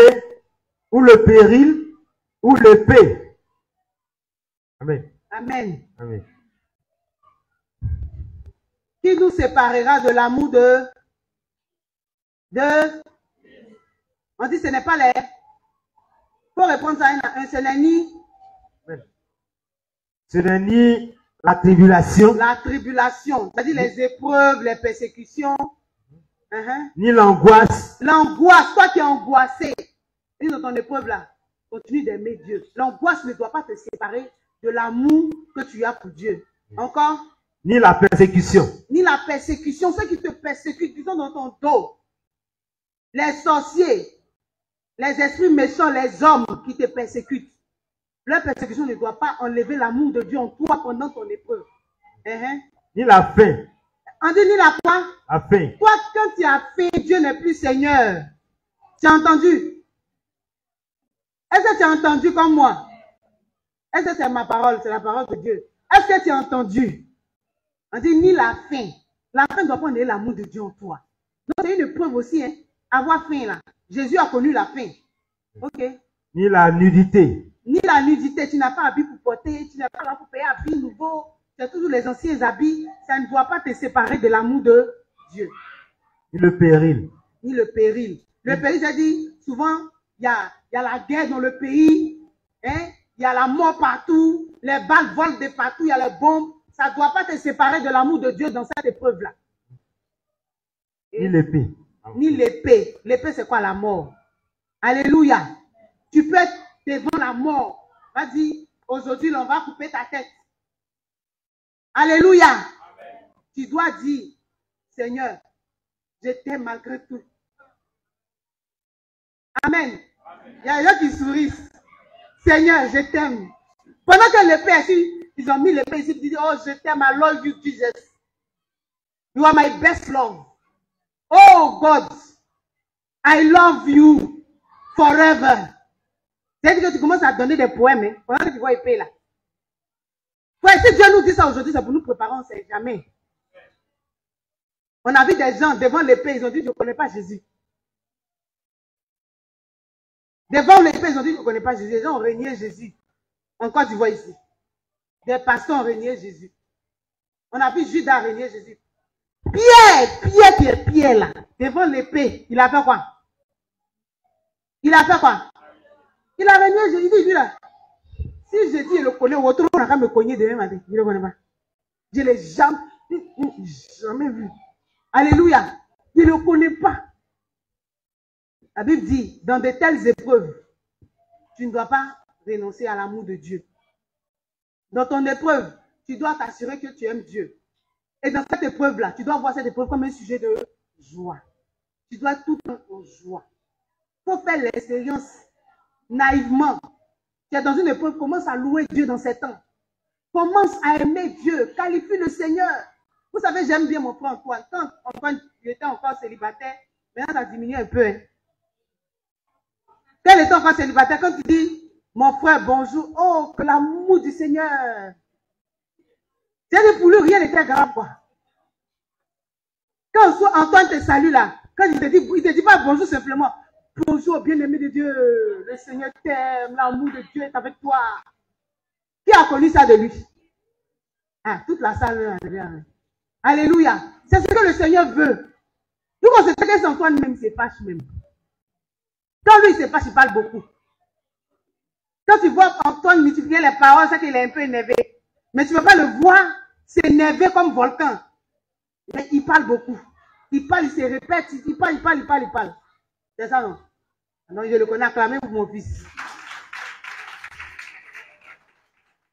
ou le péril, ou l'épée? Amen. Amen. Amen. Qui nous séparera de l'amour de... On dit ce n'est pas les... Pour répondre à un, ce n'est ni... Ce n'est ni La tribulation. La tribulation, c'est-à-dire les épreuves, les persécutions. Ni l'angoisse. L'angoisse, toi qui es angoissé, dis dans ton épreuve là, continue d'aimer Dieu. L'angoisse ne doit pas te séparer de l'amour que tu as pour Dieu. Encore? Ni la persécution. Ni la persécution, ceux qui te persécutent, qui sont dans ton dos. Les sorciers, les esprits méchants, les hommes qui te persécutent. Leur persécution ne doit pas enlever l'amour de Dieu en toi pendant ton épreuve. Ni la faim. On dit ni la quoi? La faim. Toi, quand tu as faim, Dieu n'est plus Seigneur. Tu as entendu? Est-ce que tu as entendu comme moi? Est-ce que c'est ma parole? C'est la parole de Dieu. Est-ce que tu as entendu? On dit ni la faim. La faim ne doit pas enlever l'amour de Dieu en toi. Donc c'est une épreuve aussi, hein? Avoir faim là. Jésus a connu la faim. Ok? Ni la nudité. Ni la nudité, tu n'as pas habit pour porter, tu n'as pas là pour payer habit nouveau, tu as toujours les anciens habits, ça ne doit pas te séparer de l'amour de Dieu. Ni le péril. Ni le péril. Le péril, c'est-à-dire, souvent, il y a la guerre dans le pays, hein? Il y a la mort partout, les balles volent de partout, il y a les bombes, ça ne doit pas te séparer de l'amour de Dieu dans cette épreuve-là. Ni l'épée. Ni l'épée. L'épée, c'est quoi? La mort. Alléluia. Tu peux être devant la mort. Vas-y, aujourd'hui, on va couper ta tête. Alléluia. Amen. Tu dois dire, Seigneur, je t'aime malgré tout. Amen. Amen. Il y a des gens qui sourient. Seigneur, je t'aime. Pendant que l'épée est ici, ils ont mis l'épée ici, ils disent, oh, je t'aime, I love you, Jesus. You are my best love. Oh, God, I love you forever. C'est-à-dire que tu commences à donner des poèmes, hein, pendant que tu vois épée là. Ouais, si Dieu nous dit ça aujourd'hui, c'est pour nous préparer, on ne sait jamais. On a vu des gens devant l'épée, ils ont dit, je ne connais pas Jésus. Devant l'épée, ils ont dit, je ne connais pas Jésus. Les gens ont régné Jésus. Encore tu vois ici. Des pasteurs ont régné Jésus. On a vu Judas régner Jésus. Pierre qui est Pierre là, devant l'épée, il a fait quoi? Il a fait quoi? Il a régné Jésus. Il dit, là, si Jésus le connaît, autrement on va me cogner demain matin. Je ne le connais pas. Je ne l'ai jamais vu. Alléluia. Je ne le connais pas. La Bible dit, dans de telles épreuves, tu ne dois pas renoncer à l'amour de Dieu. Dans ton épreuve, tu dois t'assurer que tu aimes Dieu. Et dans cette épreuve-là, tu dois voir cette épreuve comme un sujet de joie. Tu dois tout le temps en joie. Il faut faire l'expérience naïvement. Tu es dans une épreuve, commence à louer Dieu dans ces temps. Commence à aimer Dieu. Qualifie le Seigneur. Vous savez, j'aime bien mon frère Antoine. Quand Antoine était encore célibataire, maintenant ça a diminué un peu. Hein. Quand il était encore célibataire, quand tu dis, mon frère, bonjour, oh, que l'amour du Seigneur. C'est-à-dire pour lui, rien n'était grave, quoi. Quand Antoine te salue là, quand il te dit pas bonjour simplement, bonjour, bien-aimé de Dieu, le Seigneur t'aime, l'amour de Dieu est avec toi. Qui a connu ça de lui? Ah, toute la salle. Alléluia. C'est ce que le Seigneur veut. Nous, on sait que Antoine même se fâche même. Quand lui, il se fâche, il parle beaucoup. Quand tu vois Antoine multiplier les paroles, c'est qu'il est un peu énervé. Mais tu ne peux pas le voir s'énerver comme volcan. Mais il parle beaucoup. Il parle, il se répète, il parle. C'est ça, non? Alors, je le connais, acclamé pour mon fils.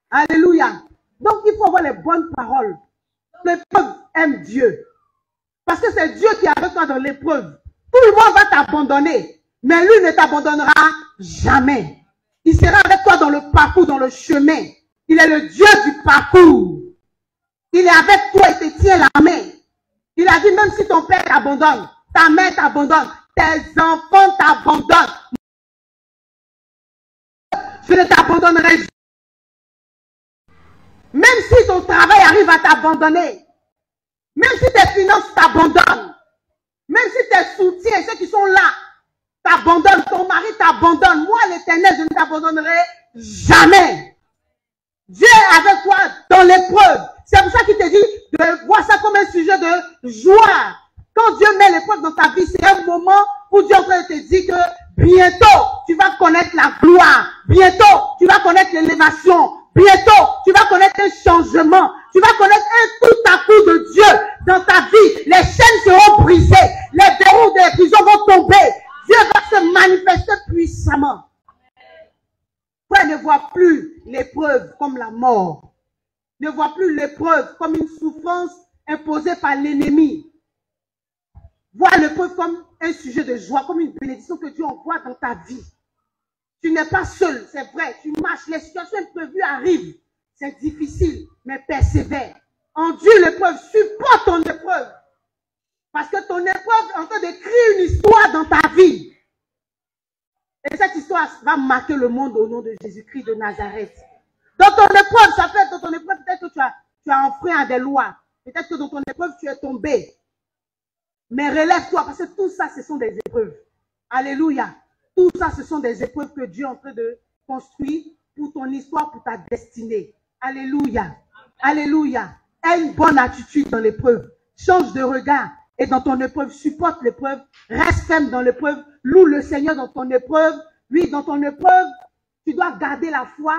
Alléluia. Donc, il faut avoir les bonnes paroles. L'épreuve aime Dieu. Parce que c'est Dieu qui est avec toi dans l'épreuve. Tout le monde va t'abandonner. Mais lui ne t'abandonnera jamais. Il sera avec toi dans le parcours, dans le chemin. Il est le Dieu du parcours. Il est avec toi et te tient la main. Il a dit, même si ton père t'abandonne, ta mère t'abandonne, tes enfants t'abandonnent, je ne t'abandonnerai jamais. Même si ton travail arrive à t'abandonner, même si tes finances t'abandonnent, même si tes soutiens, ceux qui sont là, t'abandonnent, ton mari t'abandonne, moi l'Éternel, je ne t'abandonnerai jamais. Dieu est avec toi dans l'épreuve. C'est pour ça qu'il te dit de voir ça comme un sujet de joie. Quand Dieu met l'épreuve dans ta vie, c'est un moment où Dieu est en train de te dire que bientôt, tu vas connaître la gloire. Bientôt, tu vas connaître l'élévation. Bientôt, tu vas connaître un changement. Tu vas connaître un tout à coup de Dieu dans ta vie. Les chaînes seront brisées. Les verrous des prisons vont tomber. Dieu va se manifester puissamment. Frère, ne vois plus l'épreuve comme la mort. Ne vois plus l'épreuve comme une souffrance imposée par l'ennemi. Vois l'épreuve comme un sujet de joie, comme une bénédiction que Dieu envoie dans ta vie. Tu n'es pas seul, c'est vrai. Tu marches, les situations imprévues arrivent. C'est difficile, mais persévère. Endure l'épreuve, supporte ton épreuve. Parce que ton épreuve est en train d'écrire une histoire dans ta vie. Et cette histoire va marquer le monde au nom de Jésus-Christ de Nazareth. Dans ton épreuve, ça fait dans ton épreuve, peut-être que tu as enfreint à des lois. Peut-être que dans ton épreuve, tu es tombé. Mais relève-toi, parce que tout ça, ce sont des épreuves. Alléluia. Tout ça, ce sont des épreuves que Dieu est en train de construire pour ton histoire, pour ta destinée. Alléluia. Alléluia. Aie une bonne attitude dans l'épreuve. Change de regard. Et dans ton épreuve, supporte l'épreuve. Reste ferme dans l'épreuve. Loue le Seigneur dans ton épreuve. Oui, dans ton épreuve, tu dois garder la foi.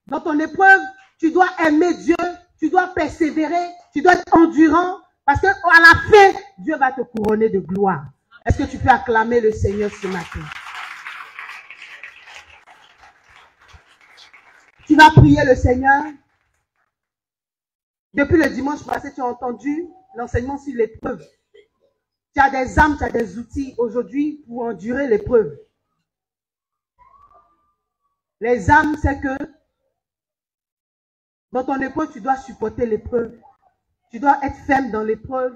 Dans ton épreuve, tu dois aimer Dieu. Tu dois persévérer. Tu dois être endurant. Parce qu'à la fin, Dieu va te couronner de gloire. Est-ce que tu peux acclamer le Seigneur ce matin? Tu vas prier le Seigneur. Depuis le dimanche passé, tu as entendu l'enseignement sur l'épreuve. Tu as des armes, tu as des outils aujourd'hui pour endurer l'épreuve. Les armes, c'est que dans ton épreuve, tu dois supporter l'épreuve. Tu dois être ferme dans l'épreuve.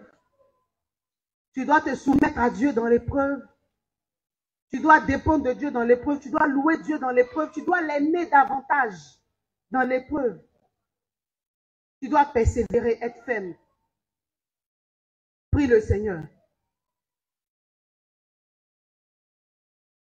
Tu dois te soumettre à Dieu dans l'épreuve. Tu dois dépendre de Dieu dans l'épreuve. Tu dois louer Dieu dans l'épreuve. Tu dois l'aimer davantage dans l'épreuve. Tu dois persévérer, être ferme. Prie le Seigneur.